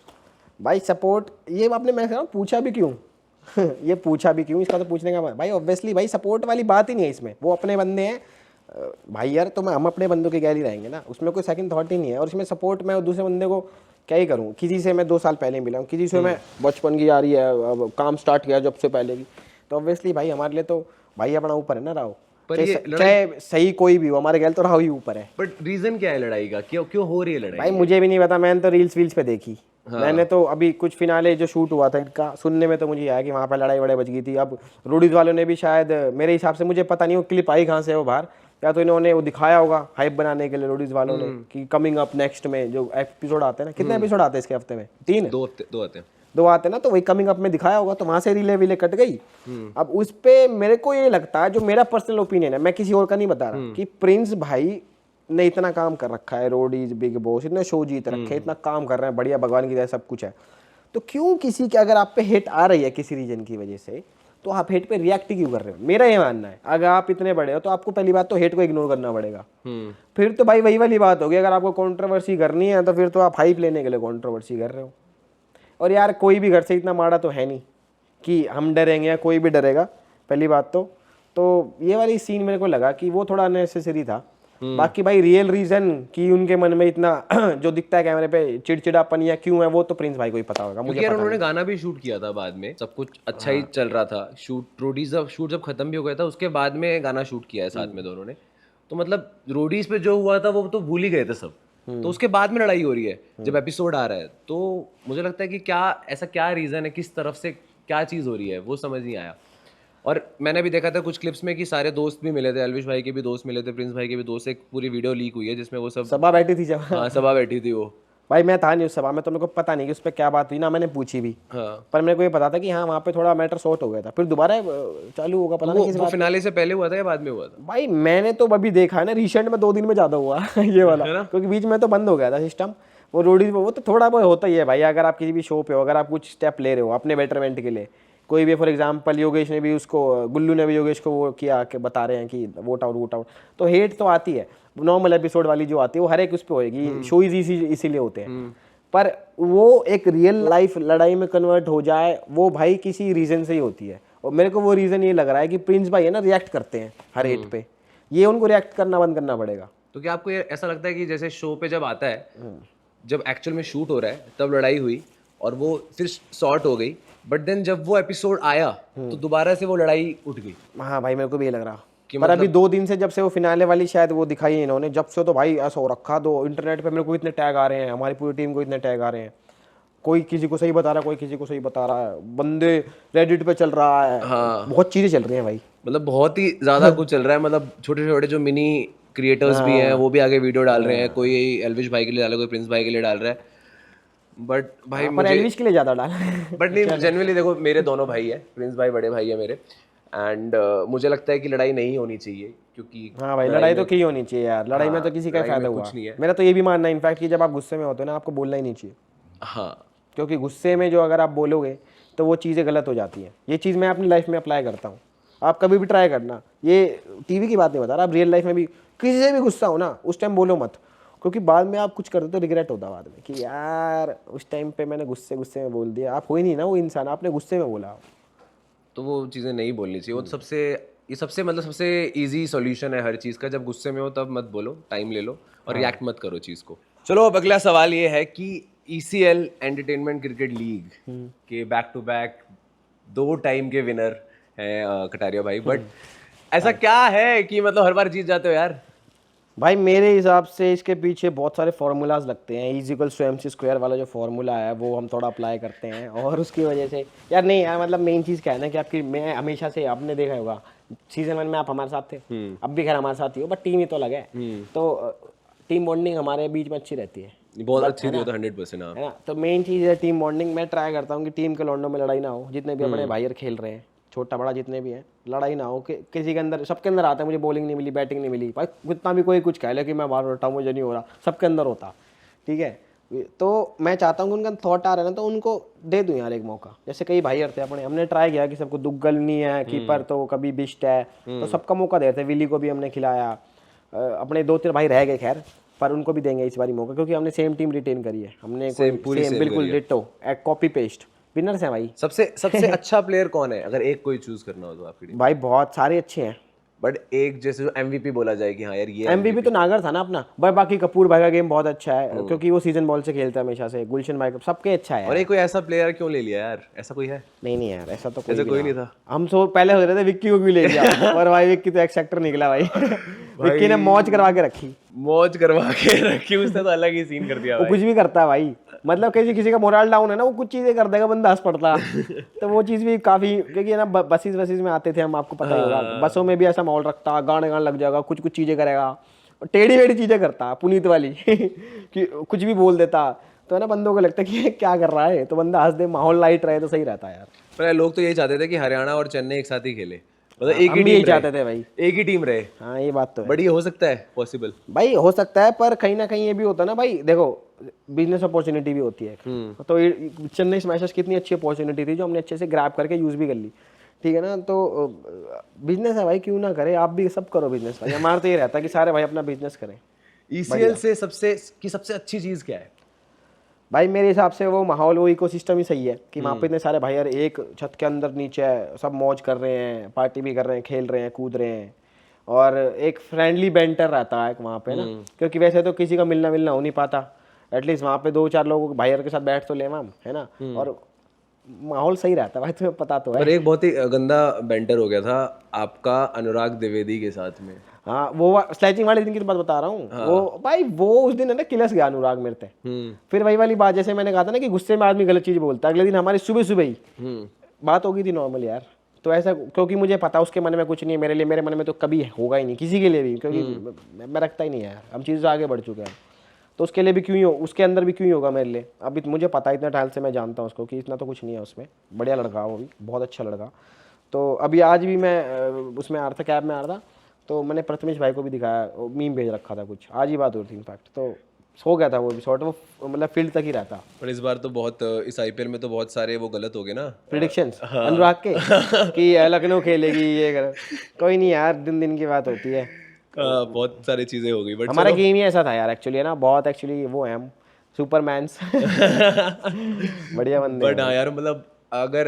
भाई सपोर्ट, ये आपने मैं कह रहा हूँ पूछा भी क्यों ये पूछा भी क्यों, इसका तो पूछने का भाई ऑब्वियसली भाई सपोर्ट वाली बात ही नहीं है इसमें। वो अपने बंदे हैं भाई यार, तो हम अपने बंदों के गैर ही रहेंगे ना, उसमें कोई सेकंड थॉट ही नहीं है। और इसमें सपोर्ट मैं दूसरे बंदे को क्या ही करूँ, किसी से मैं 2 साल पहले मिला हूँ, किसी से मैं बचपन की आ रही है, अब काम स्टार्ट किया जब से पहले की, तो ऑब्वियसली भाई हमारे लिए तो भाई अपना ऊपर है ना राव, चाहे सही कोई भी हो, हमारे गैल तो राव ही ऊपर है। बट रीजन क्या है लड़ाई का, क्यों हो रही है लड़ाई? भाई मुझे भी नहीं पता, मैंने तो रील्स पे देखी। मैंने तो अभी कुछ फिनाले जो शूट हुआ था इनका, सुनने में तो मुझे आया कि वहाँ पर लड़ाई बच गई थी। अब रोडीज वालों ने भी शायद, मेरे हिसाब से, मुझे पता नहीं वो क्लिप आई कहाँ से वो बाहर, या तो इन्होंने वो दिखाया होगा हाइप बनाने के लिए रोडीज वालों ने कि कमिंग अप नेक्स्ट में जो एपिसोड आते हैं ना, कितने एपिसोड आते हैं इसके हफ्ते में? 3 दो आते हैं, 2 आते हैं ना, तो वही कमिंग अप में दिखाया होगा, तो वहां से रीले वीले कट गई। अब उस पे मेरे को ये लगता है, जो मेरा पर्सनल ओपिनियन है, मैं किसी और का नहीं बता रहा, कि प्रिंस भाई ने इतना काम कर रखा है, रोडीज बिग बॉस इतने शो जीत रखे, इतना काम कर रहे हैं, बढ़िया भगवान की दया सब कुछ है, तो क्यों किसी के अगर आप पे हिट आ रही है किसी रीजन की वजह से, तो आप हेट पे रिएक्ट क्यों कर रहे हो? मेरा ये मानना है, अगर आप इतने बड़े हो तो आपको पहली बात तो हेट को इग्नोर करना पड़ेगा। फिर तो भाई वही वाली बात होगी, अगर आपको कंट्रोवर्सी करनी है तो फिर तो आप हाइप लेने के लिए कंट्रोवर्सी कर रहे हो। और यार कोई भी घर से इतना माड़ा तो है नहीं कि हम डरेंगे या कोई भी डरेगा, पहली बात तो ये वाली सीन मेरे को लगा कि वो थोड़ा अननेसेसरी था। बाकी भाई रियल रीजन कि उनके मन में इतना जो दिखता है कैमरे पे चिड़चिड़ापन या क्यों है, वो तो प्रिंस भाई को ही पता होगा। मुझे यार उन्होंने गाना भी शूट किया था बाद में, सब कुछ अच्छा ही चल रहा था, रोडीज शूट जब खत्म भी हो गया था उसके बाद में गाना शूट किया है साथ में दोनों ने, तो मतलब रोडीज पे जो हुआ था वो तो भूल ही गए थे सब, तो उसके बाद में लड़ाई हो रही है जब एपिसोड आ रहा है। तो मुझे लगता है कि क्या रीजन है, किस तरफ से क्या चीज़ हो रही है वो समझ नहीं आया। और मैंने भी देखा था कुछ क्लिप्स में कि सारे दोस्त भी मिले थे, एल्विश भाई के भी दोस्त मिले थे, प्रिंस भाई के भी दोस्त, एक पूरी वीडियो लीक हुई है जिसमें वो सब सभा बैठी थी जब। हाँ सभा बैठी थी वो। भाई मैं था नहीं उस सभा में, तो मेरे को पता नहीं कि उस पर क्या बात हुई ना, मैंने पूछी भी। हाँ पर मेरे को ये पता था कि हाँ वहाँ पे थोड़ा मैटर सॉर्ट हो गया था, फिर दोबारा चालू होगा, पता नहीं किस बात। फिनाले से पहले हुआ था या बाद में हुआ था? भाई मैंने तो अभी देखा है ना, रिसेंट में 2 दिन में ज़्यादा हुआ ये वाला, क्योंकि बीच में तो बंद हो गया था सिस्टम। वो रोडीज वो तो थोड़ा बहुत होता ही है भाई, अगर आप किसी भी शो पे हो, अगर आप कुछ स्टेप ले रहे हो अपने बेटरमेंट के लिए, कोई भी, फॉर एग्जांपल योगेश ने भी उसको, गुल्लू ने भी योगेश को वो किया कि बता रहे हैं कि वोट आउट, तो हेट तो आती है, नॉर्मल एपिसोड वाली जो आती है वो हर एक उस पर होएगी, शो इसीलिए होते हैं। पर वो एक रियल लाइफ लड़ाई में कन्वर्ट हो जाए, वो भाई किसी रीजन से ही होती है। और मेरे को वो रीजन ये लग रहा है कि प्रिंस भाई है ना रिएक्ट करते हैं हर हेट पे, ये उनको रिएक्ट करना बंद करना पड़ेगा। तो क्या आपको ये ऐसा लगता है कि जैसे शो पे जब आता है, जब एक्चुअल में शूट हो रहा है तब लड़ाई हुई और वो फिर सॉर्ट हो गई, बट देन जब वो एपिसोड आया तो दोबारा से वो लड़ाई उठ गई? हाँ भाई मेरे को भी ये लग रहा पर अभी 2 दिन से जब से वो फिनाले वाली शायद वो दिखाई है इन्होंने, जब से तो भाई ऐसा हो रखा, दो इंटरनेट पे मेरे को इतने टैग आ रहे हैं, हमारी पूरी टीम को इतने टैग आ रहे हैं, कोई किसी को सही बता रहा है, कोई किसी को सही बता रहा है, बंदे रेडिट पे चल रहा है। हाँ। बहुत चीज़ें चल रही हैं भाई, मतलब बहुत ही ज़्यादा कुछ चल रहा है। मतलब छोटे छोटे जो मिनी क्रिएटर्स भी हैं वो भी आगे वीडियो डाल रहे हैं, कोई एल्विश भाई के लिए डाल रहा है, कोई प्रिंस भाई के लिए डाल रहा है, बट भाई पर एल्विश के लिए ज़्यादा डाल बट नहीं, जनरली देखो मेरे दोनों भाई है, प्रिंस भाई बड़े भाई है मेरे, एंड मुझे लगता है कि लड़ाई नहीं होनी चाहिए, क्योंकि हाँ भाई लड़ाई तो की होनी चाहिए यार, लड़ाई में तो किसी का फायदा हुआ कुछ नहीं है। मेरा तो ये भी मानना है इनफैक्ट कि जब आप गुस्से में होते हो ना, आपको बोलना ही नहीं चाहिए। हाँ क्योंकि गुस्से में जो अगर आप बोलोगे तो वो चीज़ें गलत हो जाती हैं। ये चीज़ मैं अपनी लाइफ में अप्लाई करता हूँ, आप कभी भी ट्राई करना। ये टीवी की बात नहीं बता रहा, आप रियल लाइफ में भी किसी से भी गुस्सा हो ना उस टाइम बोलो मत, क्योंकि बाद में आप कुछ करते तो रिग्रेट होता बाद में कि यार उस टाइम पे मैंने गुस्से में बोल दिया। आप हो ही नहीं ना वो इंसान, आपने गुस्से में बोला। तो वो चीज़ें नहीं बोलनी चाहिए। वो तो सबसे इजी सॉल्यूशन है हर चीज़ का। जब गुस्से में हो तब मत बोलो, टाइम ले लो और रिएक्ट मत करो चीज़ को। चलो अब अगला सवाल ये है कि ECL एंटरटेनमेंट क्रिकेट लीग के बैक टू बैक 2 टाइम के विनर हैं कटारिया भाई, बट ऐसा क्या है कि मतलब हर बार जीत जाते हो यार? भाई मेरे हिसाब से इसके पीछे बहुत सारे फार्मूलाज लगते हैं। E=MC² वाला जो फार्मूला है वो हम थोड़ा अप्लाई करते हैं, और उसकी वजह से यार नहीं यार, मतलब मेन चीज़ क्या है ना कि आपकी, मैं हमेशा से आपने देखा होगा सीजन 1 में आप हमारे साथ थे, अब भी खैर हमारे साथ ही हो, बट टीम ही तो अलग है। तो टीम बॉन्डिंग हमारे बीच में अच्छी रहती है, बहुत अच्छी थी, 100%। है ना। तो मेन चीज़ है टीम बॉन्डिंग। मैं ट्राई करता हूँ कि टीम के लॉन्डो में लड़ाई ना हो, जितने भी अपने भाई खेल रहे हैं, छोटा बड़ा जितने भी हैं, लड़ाई ना हो कि किसी के अंदर, सबके अंदर आता है मुझे बॉलिंग नहीं मिली, बैटिंग नहीं मिली, भाई कितना भी कोई कुछ कह ले कि मैं बाहर उठा हूँ मुझे नहीं हो रहा, सबके अंदर होता, ठीक है। तो मैं चाहता हूँ कि उनका थॉट आ रहा है ना तो उनको दे दूँ यार एक मौका। जैसे कई भाई रहते हैं अपने, हमने ट्राई किया कि सबको दुग्गल नहीं है, कीपर तो कभी बिस्ट है, तो सबका मौका दे रहे थे। विली को भी हमने खिलाया, अपने 2-3 भाई रह गए खैर, पर उनको भी देंगे इस बारी मौका, क्योंकि हमने सेम टीम रिटेन करी है, हमने सेम बिल्कुल डिट्टो, एक कॉपी पेस्ट विनर्स हैं भाई। सबसे अच्छा प्लेयर कौन है अगर एक कोई चूज करना हो तो आपकी टीम? भाई बहुत सारे अच्छे हैं, बट एक जैसे जो MVP बोला जाए कि हाँ यार ये MVP तो नागर था ना अपना। भाई बाकी कपूर भाई का गेम बहुत अच्छा है, क्योंकि वो सीजन बॉल से खेलता है हमेशा से। गुलशन भाई सबके अच्छा है। और एक कोई ऐसा प्लेयर क्यों ले लिया यार? ऐसा कोई है? नहीं यार, ऐसा तो कोई नहीं था। हम तो पहले हो रहे थे विक्की को भी ले लिया और भाई विक्की तो एक्सेक्टर निकला भाई। विक्की ने मौज करवा के रखी, उसने तो अलग ही सीन कर दिया वो कुछ भी करता है भाई, मतलब किसी का मोरल डाउन है ना, वो कुछ चीजें कर देगा, बंदा हंस पड़ता। तो वो चीज भी काफी, क्योंकि ना बसेस में आते थे हम, आपको पता ही होगा, बसों में भी ऐसा माहौल रखता, गाने लग जाएगा, कुछ चीजें करेगा, टेढ़ी वेढ़ी चीजें करता पुनीत वाली कि कुछ भी बोल देता, तो है ना बंदों को लगता है कि क्या कर रहा है, तो बंदा हंस दे, माहौल लाइट रहे तो सही रहता है यार। पर लोग तो यही चाहते थे कि हरियाणा और चेन्नई एक साथ ही खेले, मतलब एक ही टीम चाहते थे भाई, एक ही टीम रहे। हाँ ये बात तो है। बट ये हो सकता है पॉसिबल? भाई हो सकता है, पर कहीं ना कहीं ये भी होता है ना भाई, देखो बिजनेस अपॉर्चुनिटी भी होती है। तो चेन्नई स्मैशर्स कितनी अच्छी अपॉर्चुनिटी थी जो हमने अच्छे से ग्रैब करके यूज भी कर ली, ठीक है ना। तो बिजनेस है भाई, क्यों ना करे, आप भी सब करो बिजनेस भाई। हमारा तो ये रहता है कि सारे भाई अपना बिजनेस करें। ECL से सबसे अच्छी चीज क्या है भाई? मेरे हिसाब से वो माहौल, वो इकोसिस्टम ही सही है कि वहाँ पे इतने सारे भाई यार एक छत के अंदर नीचे है, सब मौज कर रहे हैं, पार्टी भी कर रहे हैं, खेल रहे हैं, कूद रहे हैं, और एक फ्रेंडली बेंटर रहता है वहाँ पे ना, क्योंकि वैसे तो किसी का मिलना हो नहीं पाता। एटलीस्ट वहाँ पे 2-4 लोग भाई के साथ बैठ तो ले मैम, है ना, और माहौल सही रहता है भाई, तुम्हें पता तो है। पर एक बहुत ही गंदा बेंटर हो गया था आपका अनुराग द्विवेदी के साथ में। हाँ वो स्लैचिंग वाले दिन की तो बात बता रहा हूँ। हाँ। वो भाई वो उस दिन है ना किलस गया अनुराग मेरे से। फिर वही वाली बात, जैसे मैंने कहा था ना कि गुस्से में आदमी गलत चीज बोलता है, अगले दिन हमारी सुबह ही बात हो गई थी नॉर्मल यार। तो ऐसा, क्योंकि मुझे पता उसके मन में कुछ नहीं है, मेरे लिए, मेरे मन में तो कभी होगा ही नहीं, किसी के लिए भी, क्योंकि मैं रखता ही नहीं यार, हम चीज़ आगे बढ़ चुके हैं, तो उसके लिए भी क्यों ही हो, उसके अंदर भी क्यों ही होगा मेरे लिए। अभी मुझे पता है, इतना टाइम से मैं जानता हूँ उसको कि इतना तो कुछ नहीं है उसमें, बढ़िया लड़का, वो भी बहुत अच्छा लड़का। तो अभी आज भी मैं उसमें आ रहा था, कैब में आ रहा था, तो मैंने प्रथमेश भाई को भी दिखाया, मीम भेज रखा था कुछ, आज ही बात हो रही थी इनफैक्ट, तो सो गया था वो भी शॉर्ट, वो मतलब फील्ड तक ही रहता। पर इस बार तो बहुत, इस IPL में तो बहुत सारे वो गलत हो गए ना प्रेडिक्शंस अनुराग के कि लखनऊ खेलेगी, ये कर, कोई नहीं यार, दिन की बात होती है। बहुत सारी चीजें हो गई, बट हमारा गेम ही ऐसा था यार एक्चुअली, है ना, बहुत एक्चुअली वो है हम सुपरमैन्स बढ़िया बंदे। बट हाँ यार, मतलब अगर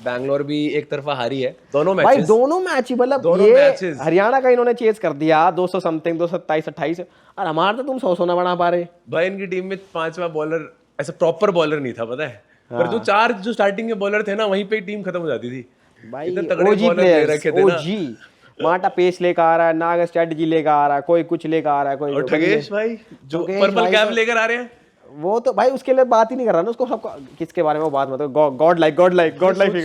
बैंगलोर भी एक तरफा हारी है, दोनों भाई मैचेस, दोनों मैच ही, मतलब ये हरियाणा का इन्होंने चेस कर दिया 200 समथिंग, 227-28, और हमारा तो तुम 100 ना बना पा रहे भाई। इनकी टीम में 5वां बॉलर ऐसा प्रॉपर बॉलर नहीं था, पता है। पर जो 4 जो स्टार्टिंग के बॉलर थे ना, वहीं पे टीम खत्म हो जाती थी भाई। इतने तगड़े बॉलर ले रखे थे ना। ओजी माटा पेस लेकर आ रहा है, नाग स्ट्रेटजी लेकर आ रहा है, कोई कुछ लेकर आ रहा है, कोई, और ठगेश भाई जो पर्पल कैप लेकर आ रहे हैं, वो तो भाई उसके लिए बात ही नहीं कर रहा ना, उसको सबको किसके बारे में वो बात, मतलब गॉड लाइक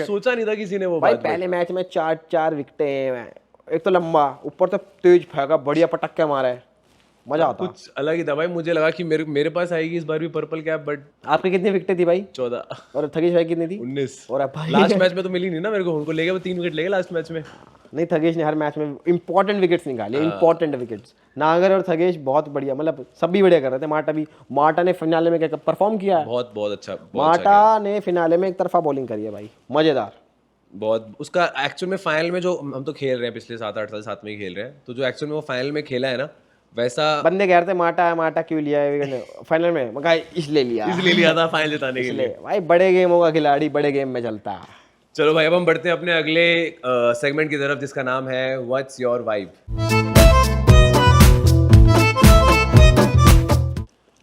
सोचा नहीं था किसी ने वो भाई। बात। पहले मैच में 4 विकेटें, एक तो लंबा, ऊपर तो तेज फेंका, बढ़िया पटक्के मारा है, मजा आता, कुछ अलग ही था भाई। मुझे लगा कि मेरे पास आएगी इस बार भी पर्पल कैप, बट आपकी कितनी विकेटें थी भाई? 14। और थगेश भाई कितनी थी? 19। और भाई लास्ट मैच में तो मिली नहीं ना मेरे को, उनको ले गए, वो 3 विकेट ले गए लास्ट मैच में। नहीं थगेश ने हर मैच में इंपॉर्टेंट विकेट्स निकाले, इंपॉर्टेंट विकेट्स। नागर और थगेश बहुत बढ़िया, मतलब सभी बढ़िया कर रहे थे। माटा ने फिनाले में क्या परफॉर्म किया है, बहुत बहुत अच्छा, माटा ने फिनाले में एक तरफा बॉलिंग करी है भाई, मजेदार। बहुत उसका एक्चुअल में फाइनल में जो हम तो खेल रहे हैं पिछले 7-8 साल साथ में ही खेल रहे हैं, तो जो एक्चुअल में वो फाइनल में खेला है ना, वैसा बंदे कह रहे थे माटा क्यों लिया है फाइनल में, मैं कहा इसलिए लिया, इसलिए लिया था फाइनल जिताने के लिए। इसलिए भाई बड़े गेमों का खिलाड़ी बड़े गेम में चलता है। चलो भाई, अब हम बढ़ते हैं अपने अगले सेगमेंट की तरफ, जिसका नाम है व्हाट्स योर वाइब।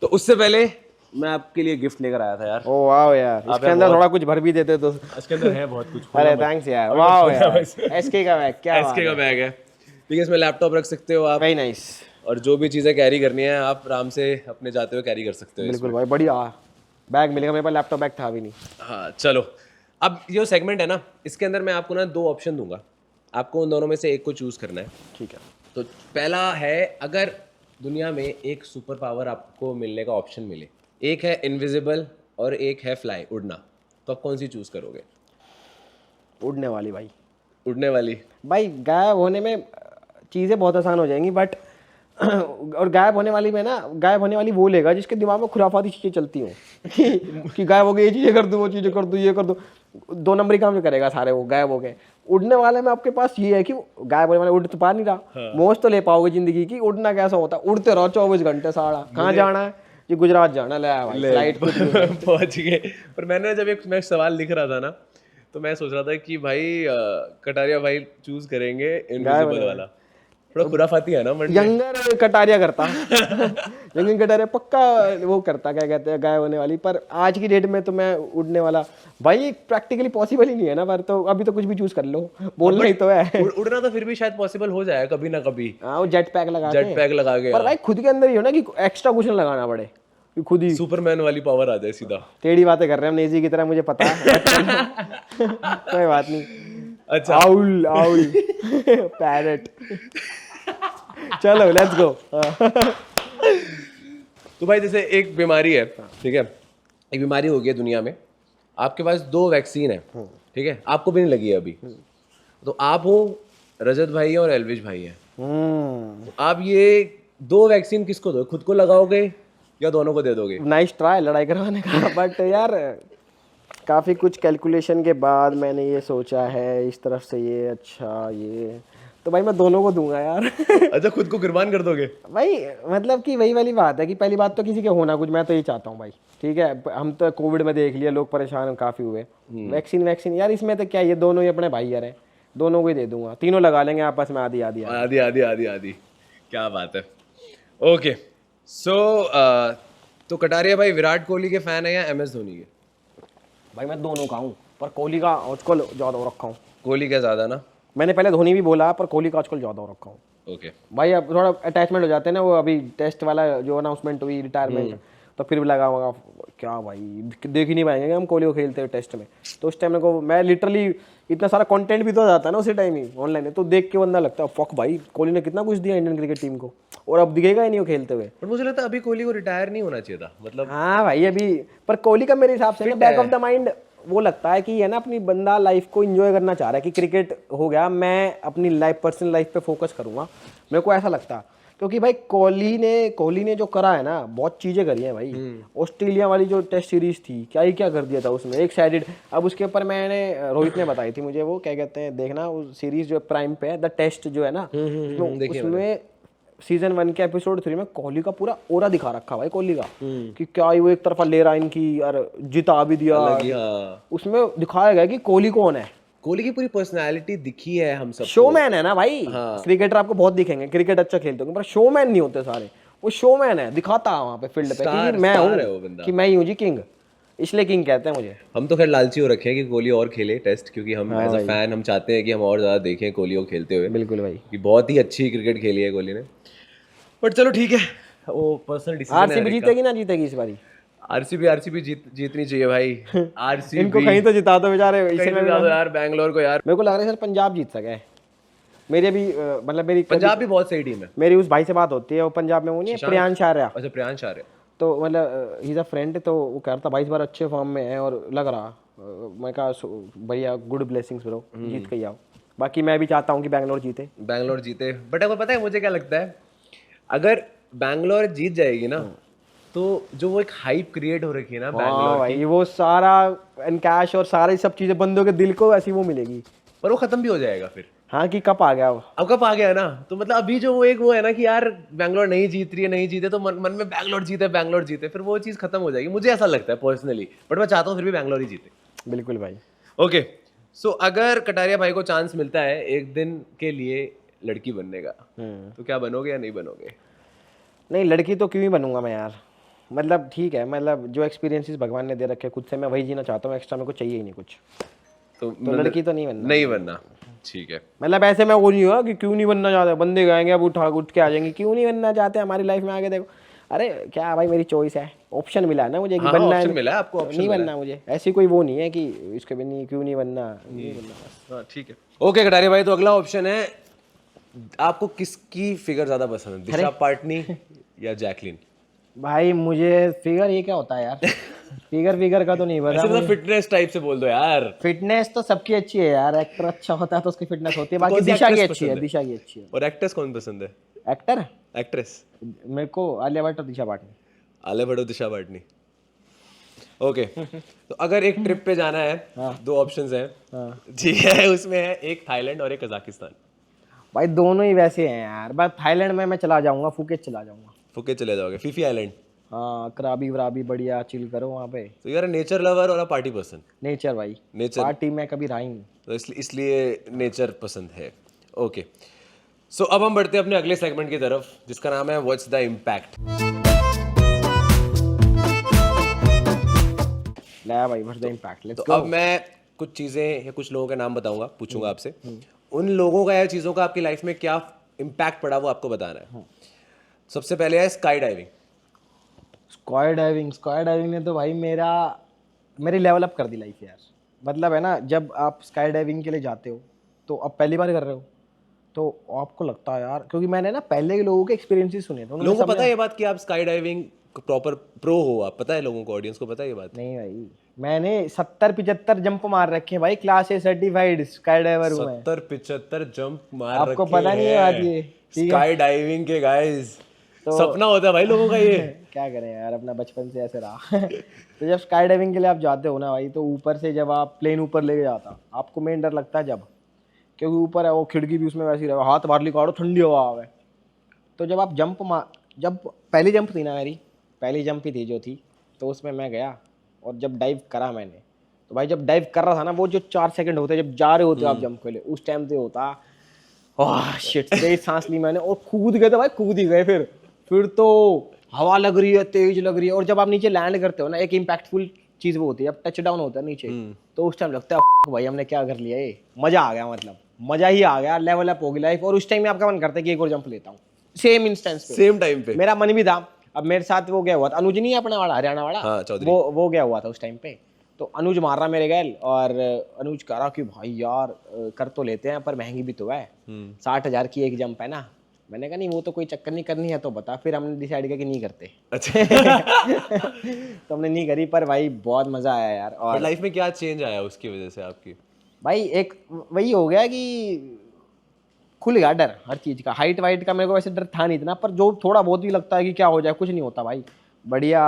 तो उससे पहले मैं आपके लिए गिफ्ट लेकर आया था यार। ओ वाह यार, इसके अंदर थोड़ा कुछ भर भी देते तो। इसके अंदर है बहुत कुछ। अरे थैंक्स यार, वाह यार, एसके का बैग, क्या एसके का बैग है, ठीक है। इसमें लैपटॉप रख सकते हो आप, वेरी नाइस। और जो भी चीज़ें कैरी करनी है आप आराम से अपने जाते हुए कैरी कर सकते हो। बिल्कुल भाई, बढ़िया बैग मिलेगा। मेरे पास लैपटॉप बैग था भी नहीं। हाँ चलो, अब ये सेगमेंट है ना, इसके अंदर मैं आपको ना 2 ऑप्शन दूंगा, आपको उन दोनों में से एक को चूज करना है। ठीक है। तो पहला है, अगर दुनिया में एक सुपर पावर आपको मिलने का ऑप्शन मिले, एक है इनविजिबल और एक है फ्लाई, उड़ना, तो आप कौन सी चूज करोगे? उड़ने वाली भाई। उड़ने वाली भाई गायब होने में चीज़ें बहुत आसान हो जाएंगी, बट और गायब होने वाली में ना, गायब होने वाली वो लेगा जिसके दिमाग में खुराफाती चीज़ें चलती हों कि गायब हो गई, ये चीज़ें कर दूँ, वो चीज़ें कर दूँ, ये कर दूँ, 2 नंबरी काम जो करेगा सारे वो गायब हो गए। उड़ने वाले में आपके पास ये है कि गायब होने वाले उड़ तो पा नहीं रहा। हाँ। मौज तो ले पाओगे जिंदगी की, उड़ना कैसा होता है, उड़ते रहो 24 घंटे सारा। कहाँ जाना है? ये गुजरात जाना, ले भाई फ्लाइट पहुंच गए। पर मैंने जब एक मैं सवाल लिख रहा था ना, तो मैं सोच रहा था कि भाई कटारिया भाई चूज करेंगे इनविजिबल वाला, थोड़ा खुराफाती है ना। यंगर कटारिया करता यंगर कटारिया पक्का वो करता, क्या कहते हैं, गायब होने वाली। पर आज की डेट में तो मैं उड़ने वाला भाई, प्रैक्टिकली पॉसिबल ही नहीं है ना। पर तो अभी तो कुछ भी चूज कर लो, बोलना ही तो है। उड़ना तो फिर भी शायद पॉसिबल हो जाए कभी ना कभी। हाँ, वो जेट पैक लगा के। पर भाई खुद के अंदर ही हो ना कि एक्स्ट्रा कुछ ना लगाना पड़े, कि खुद ही सुपरमैन वाली पावर आ जाए सीधा। टेढ़ी बातें कर रहे हैं हम नेजी की तरह, मुझे पता है। कोई बात नहीं। अच्छा, आउल पैरेट। चलो लेट्स गो। तो भाई जैसे एक बीमारी है, ठीक है, एक बीमारी हो गई है दुनिया में, आपके पास 2 वैक्सीन है, ठीक है, आपको भी नहीं लगी है अभी, तो आप हो, रजत भाई और एल्विश भाई है, तो आप ये 2 वैक्सीन किसको दो? खुद को लगाओगे या दोनों को दे दोगे? नाइस ट्राई लड़ाई करवाने का, बट यार काफ़ी कुछ कैलकुलेशन के बाद मैंने ये सोचा है, इस तरफ से ये, अच्छा ये, तो भाई मैं दोनों को दूंगा यार। अच्छा, खुद को कुर्बान कर दोगे? भाई मतलब कि वही वाली बात है कि पहली बात तो किसी के होना कुछ, मैं तो ये चाहता हूँ भाई, ठीक है। हम तो कोविड में देख लिया, लोग परेशान काफ़ी हुए। वैक्सीन यार, इसमें तो क्या, ये दोनों ही अपने भाई यार हैं, दोनों को ही दे दूंगा, तीनों लगा लेंगे आपस में, आधी आधी आधी आधी आधी आधी। क्या बात है। ओके सो तो कटारिया भाई विराट कोहली के फैन है या MS धोनी के? भाई मैं दोनों का हूँ, पर कोहली का आजकल ज़्यादा हो रखा हूँ। कोहली का ज़्यादा ना? मैंने पहले धोनी भी बोला, पर कोहली का आजकल ज़्यादा हो रखा हूँ। ओके भाई अब थोड़ा अटैचमेंट हो जाते हैं ना, वो अभी टेस्ट वाला जो अनाउंसमेंट हुई रिटायरमेंट, तो फिर भी लगा होगा क्या भाई, देख ही नहीं पाएंगे हम कोहली को खेलते हुए टेस्ट में। तो उस टाइम को मैं लिटरली इतना सारा कंटेंट भी तो जाता है ना उसी टाइम ही ऑनलाइन, तो देख के बंदा लगता है फक भाई, कोहली ने कितना कुछ दिया इंडियन क्रिकेट टीम को, और अब दिखेगा ही नहीं वो खेलते हुए। पर मुझे लगता है अभी कोहली को रिटायर नहीं होना चाहिए था, मतलब। हाँ भाई अभी, पर कोहली का मेरे हिसाब से बैक ऑफ द माइंड वो लगता है कि है ना, अपनी बंदा लाइफ को एंजॉय करना चाह रहा है कि क्रिकेट हो गया, मैं अपनी लाइफ, पर्सनल लाइफ पे फोकस करूंगा, मेरे को ऐसा लगता। क्योंकि भाई कोहली ने जो करा है ना, बहुत चीज़ें करी हैं भाई। ऑस्ट्रेलिया वाली जो टेस्ट सीरीज थी, क्या कर दिया था उसमें, एक साइडेड। अब उसके ऊपर मैंने, रोहित ने बताई थी मुझे, वो क्या कहते हैं, देखना वो सीरीज जो प्राइम पे है, द टेस्ट जो है ना, उसमें सीजन 1 के एपिसोड 3 में कोहली का पूरा ओरा दिखा रखा भाई, कोहली का कि क्या ही वो एक तरफा ले रहा इनकी, यार जिता भी दिया। उसमें दिखाया गया कि कोहली कौन है, कोहली की पूरी पर्सनालिटी दिखी है हम सब। शोमैन है ना भाई। हाँ। क्रिकेटर आपको बहुत दिखेंगे, क्रिकेट अच्छा खेलते होंगे, पर शोमैन नहीं होते सारे, वो शोमैन है, दिखाता है वहाँ पे फील्ड पे कि मैं हूँ, कि मैं ही हूँ जी किंग, इसलिए किंग कहते हैं मुझे। हम तो खैर लालची हो रखे हैं कि कोहली और खेले टेस्ट, क्योंकि हम एज अ फैन हम चाहते हैं कि हम और ज़्यादा देखें कोहली को खेलते हुए। बिल्कुल भाई, कि बहुत ही अच्छी क्रिकेट खेली है कोहली ने। बट चलो ठीक है, वो पर्सनल डिसीजन है। आरसीबी जीतेगी ना जीतेगी इस बारी? आरसीबी जीतनी चाहिए भाई। आरसीबी इनको कहीं तो जिता दो बेचारे, इसमें यार बैंगलोर को यार। मेरे को लग रहा है सर पंजाब जीत सके। मेरी भी मतलब मेरी पंजाब भी बहुत सही टीम है। मेरी उस भाई से बात होती है, वो पंजाब में वो नहीं है, प्रियांश आर्या। अच्छा प्रियांश आर्या, तो मतलब ही इज अ फ्रेंड, तो वो कह रहा था 22 बार अच्छे फॉर्म में है और लग रहा। मैं कहा भैया गुड ब्लेसिंग्स ब्रो, जीत के आओ। बाकी मैं भी चाहता हूँ कि बैंगलोर जीते। बैंगलोर जीते, बट अब पता है मुझे क्या लगता है, अगर बैंगलोर जीत जाएगी ना तो जो वो एक हाइप क्रिएट हो रखी है ना हाँ बैंगलोर की, भाई, वो सारा कैश और सारी सब चीजें बंदों के दिल को ऐसी वो मिलेगी। पर वो खत्म भी हो जाएगा फिर। हाँ कि कप आ गया वो। अब कब आ गया ना, तो मतलब अभी जो वो एक वो है ना कि यार बैंगलोर नहीं जीत रही है, नहीं जीते तो मन में बैंगलोर जीते, फिर वो चीज़ खत्म हो जाएगी, मुझे ऐसा लगता है पर्सनली, बट मैं चाहता हूँ फिर भी बैंगलोर ही जीते। बिल्कुल भाई। ओके, सो अगर कटारिया भाई को चांस मिलता है एक दिन के लिए लड़की बनने का, तो क्या बनोगे या नहीं बनोगे? नहीं, लड़की तो क्यों ही बनूंगा मैं यार। मतलब ठीक है, मतलब जो एक्सपीरियंसेस भगवान ने दे रखे खुद से मैं वही जीना चाहता हूँ, एक्स्ट्रा मेरे को चाहिए ही नहीं कुछ। तो लड़की तो नहीं बनना। नहीं बनना, ठीक है। मतलब ऐसे मैं वो नहीं हुआ कि क्यों नहीं बनना चाहते, बंदे गाएंगे अब उठ के आ जाएंगे क्यों नहीं बनना चाहते हमारी लाइफ में आगे देखो। अरे क्या भाई, मेरी चॉइस है, ऑप्शन मिला है ना मुझे कि हाँ, बनना है, ऑप्शन मिला है आपको, ऑप्शन नहीं मिला बनना मुझे, ऐसी कोई वो नहीं है कि इसके भी नहीं, क्यों नहीं बनना, नहीं बनना बस। हाँ ठीक है। ओके कटारिया भाई, तो अगला ऑप्शन है, आपको किसकी फिगर ज्यादा पसंद है, दिशा पाटनी या जैकलिन? भाई मुझे फिगर, ये क्या होता है यार? फिगर का तो नहीं पता ऐसे मुझे। फिटनेस टाइप से बोल दो यार। फिटनेस तो सबकी अच्छी है यार, एक्टर अच्छा होता है तो उसकी फिटनेस होती है, तो बाकी कौन सी दिशा की actress अच्छी है, पसंद है? दिशा की अच्छी है। और एक्ट्रेस कौन पसंद है? Actor actress? मेरे को आलिया भट्ट और दिशा पाटनी। आलिया भट्ट और दिशा पाटनी। ओके, तो अगर एक ट्रिप पे जाना है, दो ऑप्शंस हैं, ठीक है, उसमें है एक थाईलैंड और एक कजाकिस्तान। भाई दोनों ही वैसे हैं यार, बस थाईलैंड में मैं चला जाऊंगा, फुकेत चला जाऊंगा। फुकेत चले जाओगे, फीफी आइलैंड? हाँ, कराबी वराबी बढ़िया चिल करो वहाँ पे। तो यार नेचर लवर और पार्टी पर्सन? नेचर भाई, नेचर, पार्टी में कभी रहा ही नहीं। तो इसलिए नेचर पसंद है। ओके, सो अब हम बढ़ते हैं अपने अगले सेगमेंट की तरफ, जिसका नाम है व्हाट्स द इम्पैक्ट। ले भाई, व्हाट्स द इम्पैक्ट, लेट्स तो गो। अब मैं कुछ चीज़ें या कुछ लोगों के नाम बताऊंगा, पूछूंगा आपसे, उन लोगों का या चीज़ों का आपकी लाइफ में क्या इम्पैक्ट पड़ा वो आपको बताना है। सबसे पहले है स्काई डाइविंग। स्काई डाइविंग ने तो भाई मेरी लेवल अप कर दी लाइफ यार। मतलब है ना, जब आप स्काई डाइविंग के लिए जाते हो तो अब पहली बार कर रहे हो तो आपको लगता है यार, क्योंकि मैंने ना पहले के लोगों के एक्सपीरियंसेस सुने थे, लोगों को पता है ये बात कि आप स्काई डाइविंग प्रॉपर प्रो हो आप? पता है लोगों को, ऑडियंस को पता है ये बात? नहीं भाई, मैंने 70-75 जंप मार रखे हैं भाई, class A certified sky diver हूं मैं। 70-75 जंप मार आपको रखे पता नहीं है बात ये, ठीक है? स्काई डाइविंग के गाइस, तो सपना होता है भाई लोगों का ये। क्या करें यार, अपना बचपन से ऐसे रहा। तो जब स्काई डाइविंग के लिए आप जाते हो ना भाई, तो ऊपर से जब आप प्लेन ऊपर लेके जाता, आपको मेन डर लगता है जब, क्योंकि ऊपर है वो खिड़की भी उसमें वैसी रहे, हाथ बाहर निकालो ठंडी हवा आवे। तो जब आप जब पहली जंप थी ना, मेरी पहली जंप ही थी जो थी, तो उसमें मैं गया और जब डाइव करा मैंने, तो भाई जब डाइव कर रहा था ना, वो जो 4 सेकंड होते जब जा रहे होते आप जंप के लिए, उस टाइम से होता वाह शिट, तेज सांस ली मैंने और कूद गए थे भाई, कूद ही गए। फिर तो हवा लग रही है, तेज लग रही है, और जब आप नीचे लैंड करते हो ना, एक इम्पैक्टफुल चीज वो होती है, जब टच डाउन होता है नीचे, तो उस टाइम लगता है भाई हमने क्या कर लिया, ये मजा आ गया, मतलब मजा ही आ गया, लेवल अप हो गई लाइफ। और उस टाइम में आपका मन करता है कि एक और जंप लेता हूँ, सेम इंस्टेंस पे, सेम टाइम पे मेरा मन भी था। अब मेरे साथ वो गया हुआ था, अनुज नहीं है अपने वाला, हरियाणा वाला, हाँ, चौधरी। वो गया हुआ था उस टाइम पे। तो अनुज मार रहा मेरे गैल, और अनुज कह रहा कि भाई यार कर तो लेते हैं पर महंगी भी तो है, 60,000 की एक जंप है ना। मैंने कहा नहीं वो तो कोई चक्कर नहीं, करनी है तो बता। फिर हमने डिसाइड किया कि नहीं करते। अच्छा। तो हमने नहीं करी, पर भाई बहुत मजा आया यार। और लाइफ में क्या चेंज आया उसकी वजह से आपकी? भाई एक वही हो गया कि खुल गया डर हर चीज का। हाइट वाइट का मेरे को वैसे डर था नहीं इतना, पर जो थोड़ा बहुत ही लगता है कि क्या हो जाए, कुछ नहीं होता भाई। बढ़िया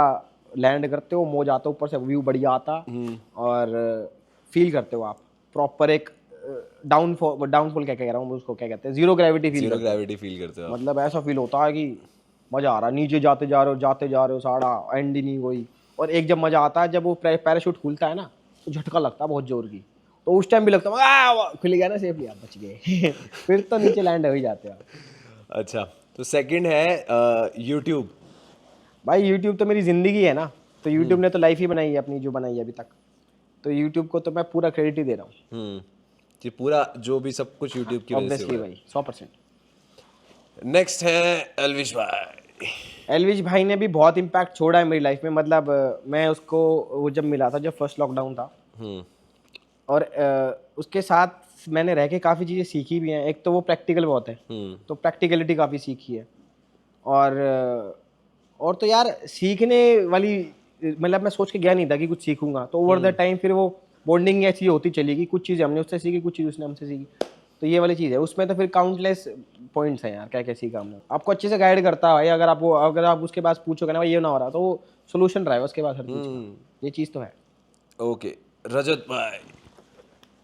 लैंड करते हो, मौज आता, ऊपर से व्यू बढ़िया आता, और फील करते हो आप प्रॉपर एक डाउनफॉल क्या कह रहा हूँ उसको, क्या कहते हैं, जीरो ग्रेविटी फील करते हो। मतलब ऐसा फील होता है कि मजा आ रहा है, नीचे जाते जा रहे हो सारा एंड ही नहीं कोई। और एक जब मजा आता है जब वो पैराशूट खुलता है ना, तो झटका लगता है बहुत जोर की, तो उस टाइम भी लगता है खुल गया ना सेफली, आप बच गए। फिर तो नीचे लैंड हो ही जाते हो। अच्छा, तो सेकंड है यूट्यूब। भाई यूट्यूब तो मेरी जिंदगी है ना, तो यूट्यूब ने तो लाइफ ही बनाई है अपनी, जो बनाई है अभी तक। तो यूट्यूब को तो मैं पूरा क्रेडिट ही दे रहा हूँ। कि पूरा जो भी सब कुछ यूट्यूब की वजह से हुआ है। भाई 100%। नेक्स्ट है एल्विश भाई। एल्विश भाई ने भी बहुत इम्पैक्ट छोड़ा है मेरी लाइफ में। मतलब मैं उसको वो जब मिला था, जब फर्स्ट लॉकडाउन था, और उसके साथ मैंने रह के काफ़ी चीज़ें सीखी भी हैं। एक तो वो प्रैक्टिकल बहुत है, तो प्रैक्टिकलिटी काफ़ी सीखी है। और तो यार सीखने वाली, मतलब मैं सोच के गया नहीं था कि कुछ सीखूंगा, तो ओवर द टाइम फिर वो बॉन्डिंग ऐसी होती चली गई। कुछ चीज़ें हमने उससे सीखी, कुछ चीज़ उसने हमसे सीखी। तो ये वाली चीज़ है उसमें। तो फिर काउंटलेस पॉइंट्स हैं यार, क्या क्या सीखा हमने। आपको अच्छे से गाइड करता है भाई, अगर आप उसके पास पूछोगे ना भाई ये ना हो रहा, तो वो सोल्यूशन रहेगा उसके पास हर चीज़ का। ये चीज़ तो है। ओके रजत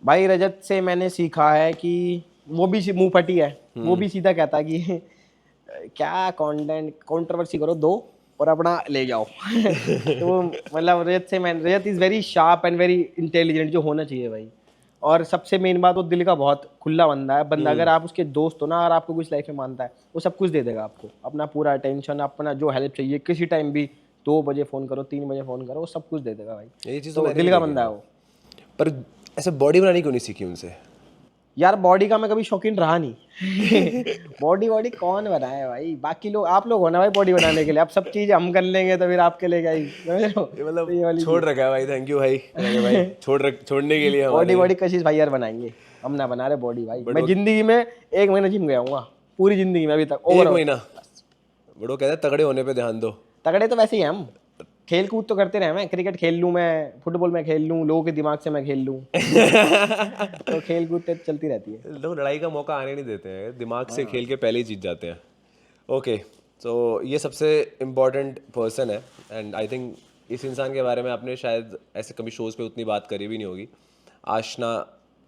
भाई रजत से मैंने सीखा है कि वो भी मुंह फटी है, वो भी सीधा कहता है कि क्या कंटेंट कंट्रोवर्सी करो दो और अपना ले जाओ। तो मतलब Rajat is very sharp and very intelligent, जो होना चाहिए भाई। और सबसे मेन बात, वो दिल का बहुत खुला बंदा है। बंदा अगर आप उसके दोस्त हो ना, अगर आपको कुछ लाइफ में मानता है, वो सब कुछ दे देगा आपको, अपना पूरा अटेंशन, अपना जो हेल्प चाहिए किसी टाइम भी। 2 बजे फ़ोन करो, 3 बजे फ़ोन करो, वो सब कुछ दे देगा भाई। ये चीज़ तो मैंने दिल भी का देखी बंदा है है। वो। पर ऐसे बॉडी बनानी क्यों नहीं सीखी उनसे? यार बॉडी का मैं कभी शौकीन रहा नहीं। बॉडी कौन बनाए भाई, बाकी लोग, आप लोग हो ना भाई बॉडी बनाने के लिए। अब सब चीज़ हम कर लेंगे तो फिर आपके लिए क्या ही, समझ रहे हो? ये तो मतलब ये वाली छोड़ रखा है भाई, थैंक यू भाई मेरे भाई, छोड़ने के लिए हमारे। बॉडी कशिश भाई यार बनाएंगे, हम ना बना रहे बॉडी भाई। मैं जिंदगी में 1 महीना जिम गया हूँ पूरी जिंदगी में अभी तक। 1 महीना? बड़ो कहते हैं तगड़े होने पे ध्यान दो। तगड़े तो वैसे ही हैं हम, खेल कूद तो करते रहे। मैं क्रिकेट खेल लूँ, मैं फुटबॉल में खेल लूँ, लोगों के दिमाग से मैं खेल लूँ। तो खेल कूद तो चलती रहती है। लोग लड़ाई का मौका आने नहीं देते हैं, दिमाग से खेल के पहले ही जीत जाते हैं। ओके, तो ये सबसे इम्पोर्टेंट पर्सन है एंड आई थिंक इस इंसान के बारे में आपने शायद ऐसे कभी शोज पे उतनी बात करी भी नहीं होगी। आशना।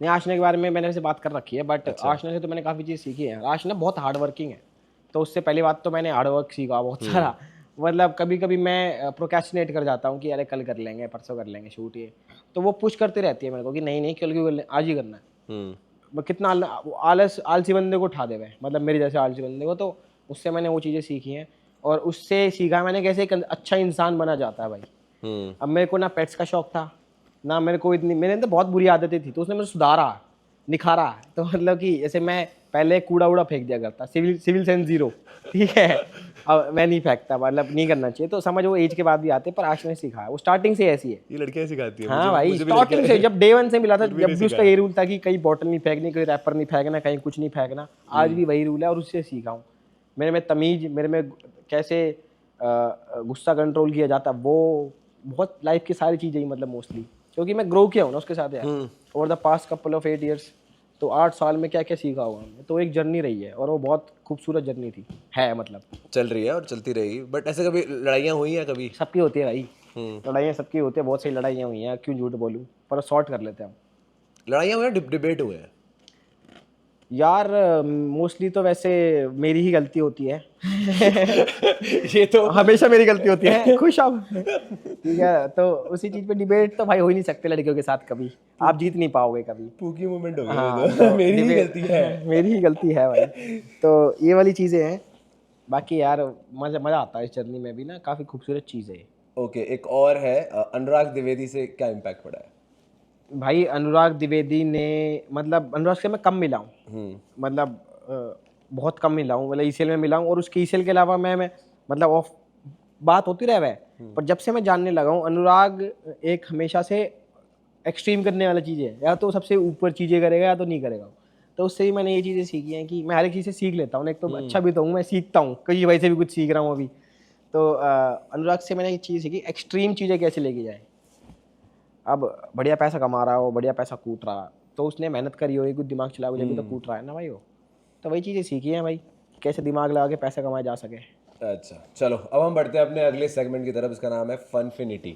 नहीं, आशना के बारे में मैंने वैसे बात कर रखी है, बट आशना से तो मैंने काफ़ी चीज़ सीखी है। आशना बहुत हार्ड वर्किंग है, तो उससे पहली बात तो मैंने हार्ड वर्क सीखा बहुत सारा। मतलब कभी कभी मैं प्रोक्रेस्टिनेट कर जाता हूँ कि अरे कल कर लेंगे, परसों कर लेंगे शूट ये, तो वो पुश करती रहती है मेरे को कि नहीं नहीं कल क्यों कर ले, आज ही करना है। मैं कितना आलसी बंदे को उठा देवे, मतलब मेरे जैसे आलसी बंदे को। तो उससे मैंने वो चीज़ें सीखी हैं, और उससे सीखा मैंने कैसे एक अच्छा इंसान बना जाता है भाई। अब मेरे को ना पेट्स का शौक था ना, मेरे को इतनी, मेरे अंदर बहुत बुरी आदतें थी, तो उसने मुझे सुधारा, निखारा। तो मतलब कि जैसे मैं पहले कूड़ा वूड़ा फेंक दिया करता, सिविल सेंस 0, ठीक है। अब मैं नहीं फेंकता, मतलब नहीं करना चाहिए। तो समझ वो एज के बाद भी आते, पर आज ने सिखाया, वो स्टार्टिंग से ऐसी है। ये लड़कियां सिखाती है हाँ भाई, स्टार्टिंग से जब डे 1 से मिला था, जब भी उसका ये रूल था कि कहीं बॉटल नहीं फेंकनी, कहीं रैपर नहीं फेंकना, कहीं कुछ नहीं फेंकना, आज भी वही रूल है, और उससे सीखा हूँ। मेरे में तमीज, मेरे में कैसे गुस्सा कंट्रोल किया जाता, वो बहुत लाइफ की सारी चीज़ें ही, मतलब मोस्टली क्योंकि मैं ग्रो किया हूँ ना उसके साथ यार, over the past couple of 8 years। तो 8 साल में क्या क्या सीखा हुआ हमने, तो एक जर्नी रही है, और वो बहुत खूबसूरत जर्नी थी, है मतलब। चल रही है और चलती रहेगी। बट ऐसे कभी लड़ाइयाँ हुई हैं कभी? सबकी होती है भाई, लड़ाइयाँ सबकी होती है, बहुत सारी लड़ाइयाँ हुई हैं, क्यों झूठ बोलूँ, पर सॉर्ट कर लेते हैं हम। लड़ाइयाँ हुई हैं, डिबेट हुए हैं? यार मोस्टली तो वैसे मेरी ही गलती होती है। ये तो हमेशा मेरी गलती होती है, खुश आप, ठीक है। तो उसी चीज़ पे डिबेट तो भाई हो ही नहीं सकते लड़कियों के साथ, कभी आप जीत नहीं पाओगे कभी। पूकी मोमेंट हो गया। हाँ, तो मेरी ही गलती है। मेरी ही गलती है भाई। तो ये वाली चीज़ें हैं। बाकी यार मज़ा आता है इस जर्नी में भी ना, काफ़ी खूबसूरत चीज़ है। ओके, एक और है, अनुराग द्विवेदी से क्या इम्पैक्ट पड़ा है? भाई अनुराग द्विवेदी ने, मतलब अनुराग से मैं कम मिला हूँ, मतलब बहुत कम मिला हूँ, मतलब ईसीएल में मिला हूँ, और उसके ईसीएल के अलावा मैं मतलब ऑफ बात होती रहे वह। पर जब से मैं जानने लगा हूँ, अनुराग एक हमेशा से एक्सट्रीम करने वाला चीज़ है, या तो सबसे ऊपर चीज़ें करेगा या तो नहीं करेगा। तो उससे ही मैंने ये चीज़ें सीखी हैं कि मैं हर एक चीज़ से सीख लेता हूँ, एक तो अच्छा भी तो हूँ, मैं सीखता हूँ, कई वैसे भी कुछ सीख रहा हूँ अभी। तो अनुराग से मैंने ये चीज़ सीखी, एक्सट्रीम चीज़ें कैसे लेके जाए। अब बढ़िया पैसा कमा रहा हो, बढ़िया पैसा कूट रहा, तो उसने मेहनत करी होगी, कुछ दिमाग चला जब भी तो कूट रहा है ना भाई वो। तो वही चीज़ें सीखी हैं भाई, कैसे दिमाग लगा के पैसा कमाया जा सके। अच्छा चलो, अब हम बढ़ते हैं अपने अगले सेगमेंट की तरफ, इसका नाम है फनफिनिटी।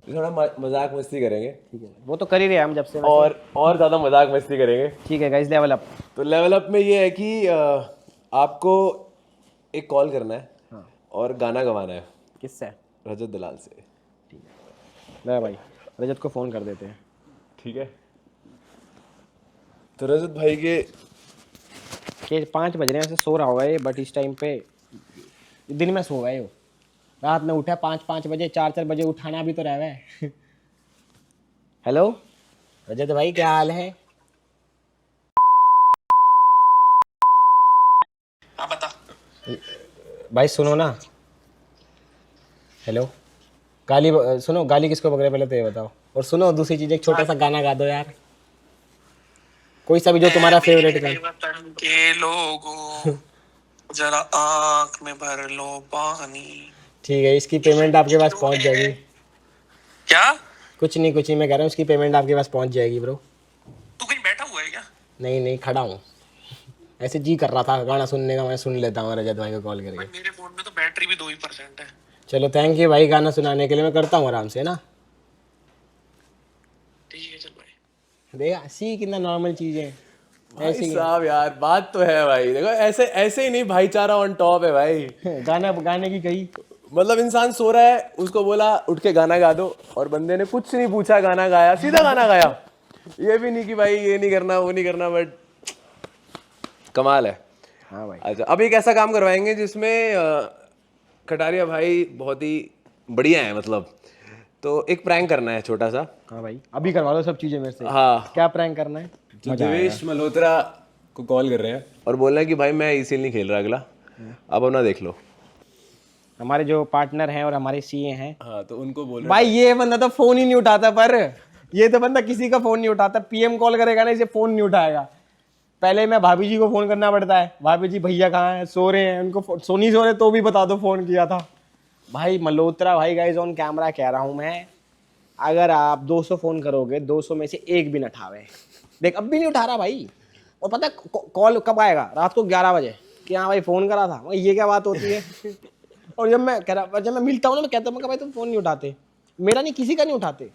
थोड़ा मजाक मस्ती करेंगे, ठीक है, वो तो कर ही रहे हैं हम जब से। और ज़्यादा मजाक मस्ती करेंगे। ठीक है गाइस, लेवल अप। तो लेवल अप में ये है कि आपको एक कॉल करना है, हाँ। और गाना गवाना है किससे? रजत दलाल से। ठीक है, ले भाई रजत को फ़ोन कर देते हैं। ठीक है, तो रजत भाई के 5 बज रहे हैं, ऐसे सो रहा होगा ये, बट इस टाइम पे दिन में सो गए हो, रात में उठा 5 बजे, 4 बजे उठाना भी तो रह गए। हेलो रजत भाई, क्या हाल है? हाँ बता। भाई सुनो ना, हेलो, गाली सुनो, गाली किसको पकड़े पहले तो ये बताओ। और सुनो दूसरी चीज़, एक छोटा सा गाना गा दो यार, कोई सा भी जो तुम्हारा फेवरेट गाना। वतन के लोगों जरा आँख में भर लो पानी। ठीक है, इसकी पेमेंट आपके पास पहुंच जाएगी। क्या? कुछ नहीं, मैं कह रहा हूँ उसकी पेमेंट आपके पास पहुंच जाएगी ब्रो। तू कहीं बैठा हुआ है क्या? नहीं, खड़ा हूँ, ऐसे जी कर रहा था गाना सुनने का, मैं सुन लेता हूँ रजत भाई को कॉल भाई करके। मेरे फोन में तो बैटरी भी 2% है। चलो थैंक यू भाई गाना सुनाने के लिए, मैं करता हूँ आराम से ना। ठीक है चल भाई। देख सी कितना नॉर्मल चीज़ है। भाई साहब यार बात तो है भाई, देखो ऐसे ऐसे ही नहीं, भाईचारा ऑन टॉप है भाई। गाने की कही मतलब इंसान सो रहा है, उसको बोला उठ के गाना गा दो, और बंदे ने कुछ नहीं पूछा, गाना गाया, सीधा गाना गाया। ये भी नहीं कि भाई ये नहीं करना वो नहीं करना, बट कमाल है। हाँ भाई। अच्छा अब एक ऐसा काम करवाएंगे जिसमें कटारिया भाई बहुत ही बढ़िया है, मतलब तो एक प्रैंक करना है छोटा सा। हाँ भाई अभी करवा लो सब चीज़ें मेरे से। हाँ, क्या प्रैंक करना है? तो देवेश मल्होत्रा को कॉल कर रहे हैं और बोल रहे हैं कि भाई मैं ईसीएल नहीं खेल रहा अगला, अब अपना देख लो। हमारे जो पार्टनर हैं और हमारे सीए हैं, हाँ तो उनको बोल रहे भाई ये बंदा तो फोन ही नहीं उठाता, पर ये तो बंदा किसी का फोन नहीं उठाता। पीएम कॉल करेगा ना, इसे फोन नहीं उठाएगा। पहले मैं भाभी जी को फोन करना पड़ता है, भाभी जी भैया कहाँ हैं, सो रहे हैं, उनको सोनी सो रहे तो भी बता दो फोन किया था। भाई मल्होत्रा भाई गाइस ऑन कैमरा कह रहा हूँ मैं, अगर आप 200 फोन करोगे 200 में से एक भी न उठावे। देख अब भी नहीं उठा रहा भाई। और पता है कॉल कब आएगा? रात को 11 बजे कि हाँ भाई फोन करा था। ये क्या बात होती है? और जब मैं मिलता हूँ ना, मैं कहता हूँ भाई तुम फोन नहीं उठाते, मेरा नहीं किसी का नहीं उठाते।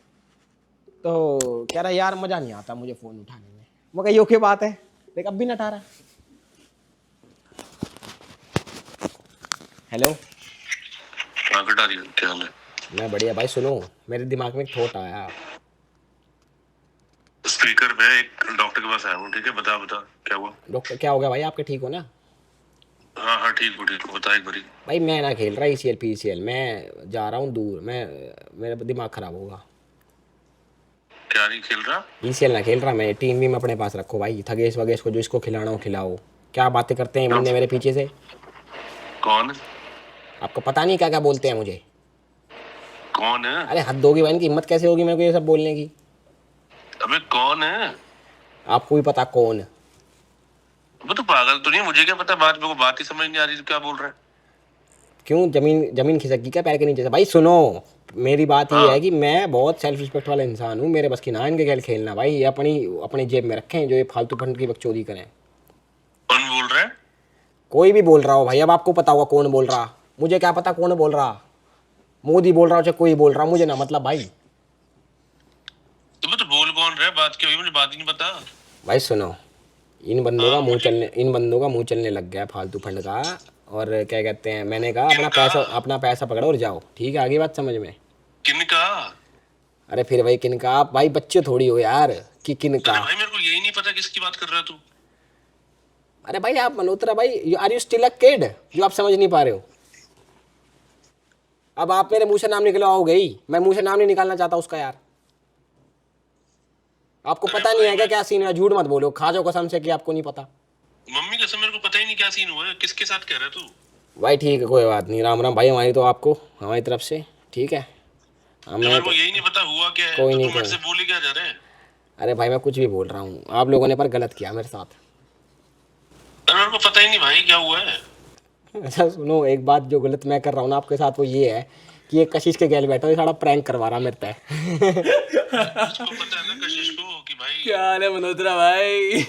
तो कह रहा यार मजा नहीं आता मुझे फोन उठाने में। मैं कही ओके बात है, देख अब भी न उठा रहा। हेलो कटारिया क्या हाल है? मैं बढ़िया भाई। सुनो मेरे दिमाग में एक थॉट आया। स्पीकर पे एक डॉक्टर के पास आया हूँ, ठीक है? बता क्या हुआ? डॉक्टर क्या हो गया भाई? आपके ठीक हो ना? हाँ ठीक हूँ बता एक बारी। भाई मैं ना खेल रहा ईसीएल पीसीएल, मैं जा रहा हूँ दूर, मेरा दिमाग खराब होगा। क्या नहीं खेल रहा? ईसीएल ना खेल रहा मैं, टीम भी अपने पास रखो भाई। थगेश वगेश को जो इसको खिलाना हो खिलाओ। क्या बातें करते हैं बंदे मेरे पीछे से। कौन? आपको पता नहीं क्या क्या बोलते हैं मुझे। कौन है? अरे हद होगी भाई, इनकी हिम्मत कैसे होगी मेरे को ये सब बोलने की। अबे कौन है? आपको भी पता कौन? वो तो पागल तो नहीं, मुझे क्या पता, मेरे को बात ही समझ नहीं आ रही, क्या बोल रहा है? क्यों जमीन खिसक गई क्या पैर के नीचे से? भाई सुनो मेरी बात ये है कि मैं बहुत सेल्फ रिस्पेक्ट वाला इंसान हूँ, मेरे बस की ना इनके खेल खेलना भाई। ये अपनी जेब में रखें जो ये फालतू फंड की बकचोदी करें। कौन बोल रहा है? कोई भी बोल रहा हो भाई, अब आपको पता होगा कौन बोल रहा। मुझे क्या पता कौन बोल रहा, मोदी बोल रहा हो चाहे कोई बोल रहा, मुझे ना मतलब भाई। तुम्हें तो बोल कौन रहा है, बात क्या हुई, मुझे बात ही नहीं पता। भाई सुनो इन बंदों का मुंह चलने लग गया फालतू फंड का। और क्या कहते हैं, मैंने कहा अपना पैसा पकड़ो और जाओ। ठीक है आगे बात समझ में? किनका? अरे फिर भाई किनका? आप भाई बच्चे थोड़ी हो यार कि किनका। भाई मेरे को यही नहीं पता किसकी बात कर रहा है तू। अरे भाई आप मल्होत्रा भाई, are you still a kid जो आप समझ नहीं पा रहे हो? अब आप मेरे मुंह से नाम निकलवाओगे ही, मैं मुंह से नाम नहीं निकालना चाहता उसका यार। आपको पता नहीं है क्या सीन है? झूठ मत बोलो, खा जाओ कसम से कि आपको नहीं पता। मम्मी कसम मेरे को पता ही नहीं क्या सीन हुआ है, किसके साथ कह रहा है तू? भाई ठीक है कोई बात नहीं, राम राम भाई हमारी तो आपको हमारी तरफ से। ठीक है मेरे को यही नहीं पता हुआ क्या है, कोई तो नहीं तुम मेरे से बोली क्या जा रहे हैं? अरे भाई मैं कुछ भी बोल रहा हूँ, आप लोगों ने पर गलत किया मेरे साथ। अरे मेरे को पता ही नहीं भाई क्या हुआ है। अच्छा सुनो एक बात, जो गलत मैं कर रहा हूँ ना आपके साथ वो ये है कि ये कशिश के गैल बैठा, ये सारा प्रैंक करवा रहा मेरे पे। उसको पता है ना कशिश को कि भाई क्या हाल है मल्होत्रा भाई?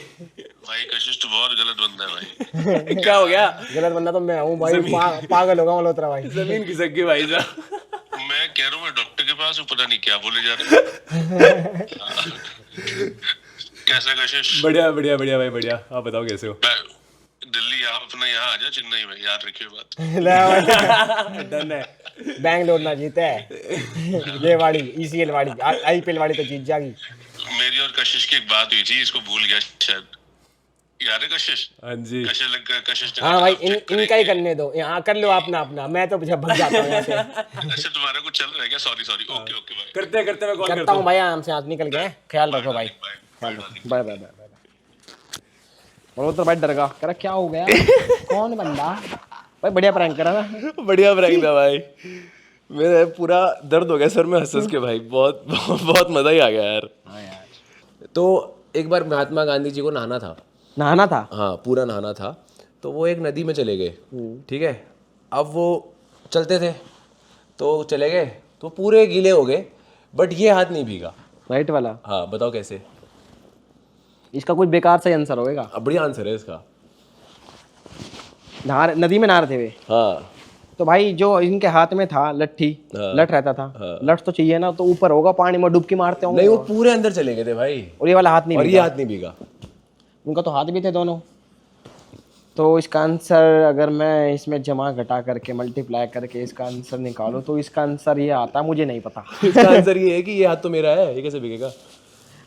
भाई कशिश तो बहुत गलत बंदा है भाई। क्या हो गया? गलत बंदा तो मैं हूँ भाई, पागल होगा मल्होत्रा भाई। जमीन खिसक गई भाई साहब। मैं कह रहा हूँ मैं डॉक्टर के पास हूँ, पता नहीं क्या बोले जा रहे। कैसा कशिश? बढ़िया बढ़िया बढ़िया भाई बढ़िया, आप बताओ कैसे हो? दिल्ली आप अपना यहाँ आ जा, चेन्नई में, याद रखिए बात। डन है। बैंगलोर ना जीते है ये वाली ईसीएल वाली आईपीएल वाली तो जीत जाएगी। मेरी और कशिश की एक बात हुई थी, इसको भूल गया शायद। याद है कशिश? हाँ जी। कशिश हाँ भाई इनका ही करने दो, यहाँ कर लो अपना मैं तो भग जाता हूँ यहाँ से। अच्छा तुम्हारा कुछ चल रहा है क्या? सॉरी ओके भाई। करते मैं कॉल करता हूँ भाई, आराम से आज निकल गए। ख्याल रखो भाई, बाय बाय बाय। तो भाई डर गया, कह रहा क्या हो गया कौन बंदा? भाई बढ़िया प्रैंक करा ना। बढ़िया प्रैंक था भाई, मेरे पूरा दर्द हो गया सर में हंस के भाई, बहुत बहुत मजा ही आ गया यार। हाँ यार। तो एक बार महात्मा गांधी जी को नहाना था। नहाना था? हाँ पूरा नहाना था, तो वो एक नदी में चले गए। ठीक है, अब वो चलते थे तो चले गए तो पूरे गीले हो गए, बट ये हाथ नहीं भीगा। राइट वाला। हाँ बताओ कैसे? इसका कुछ बेकार सा आंसर होएगा। अब बढ़िया आंसर है इसका। नदी में नहा रहे थे वे, हाँ तो भाई जो इनके हाथ में था लट्ठी, हाँ। लट रहता था, लट तो चाहिए ना, तो ऊपर होगा पानी में डुबकी मारते होंगे। नहीं वो पूरे अंदर चले गए थे भाई, और ये वाला हाथ नहीं और ये भीगा। हाथ नहीं भीगा। उनका तो हाथ भी थे दोनों। तो इसका आंसर अगर मैं इसमें जमा घटा करके मल्टीप्लाई करके इसका आंसर निकालूं तो इसका आंसर ये आता, मुझे नहीं पता। इसका आंसर ये है कि ये हाथ तो मेरा है, ये कैसे भीगेगा?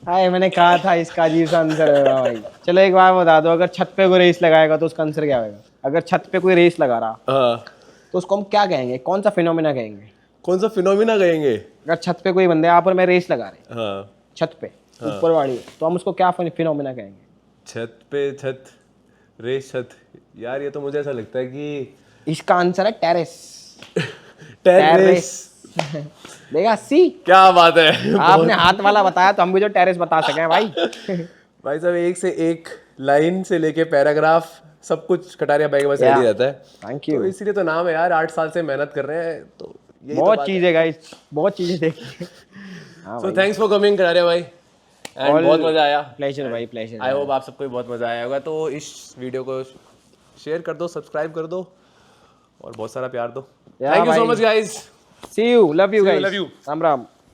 हाय मैंने कहा था इसका अजीब सा आंसर होगा भाई। चलो एक बार बता दो, अगर छत पे कोई रेस लगाएगा तो उसका आंसर क्या होगा? अगर छत पे कोई रेस लगा रहा हाँ। तो उसको हम क्या कहेंगे? कौन सा फिनोमिना कहेंगे? कौन सा फिनोमिना कहेंगे? अगर छत पे कोई बंदे आप और मैं रेस लगा रहे हैं हाँ। छत पे ऊपर वाली, तो हम उसको क्या फिनोमिना कहेंगे? छत पे छत, रेस छत। यार ये तो मुझे ऐसा लगता है कि इसका आंसर है टेरेस। टेरेस। देखा सी, क्या बात है। आपने हाथ वाला बताया तो हम भी जो टेरेस बता सके भाई। भाई साहब एक से एक लाइन से लेके पैराग्राफ सब कुछ कटारिया भाई के पास रेडी रहता है। Thank you. तो इसीलिए तो नाम है यार, 8 साल से मेहनत कर रहे हैं तो यही बहुत चीजें गाइस, बहुत चीजें देखी। So thanks for coming Kataria भाई, एंड बहुत मजा आया। प्लेजर भाई, प्लेजर। आई होप आप सबको भी बहुत मजा आया होगा। तो इस वीडियो को शेयर कर दो, सब्सक्राइब कर दो और बहुत सारा प्यार दो। Thank you so much guys. See you, love you See you, guys. love you. Ram Ram.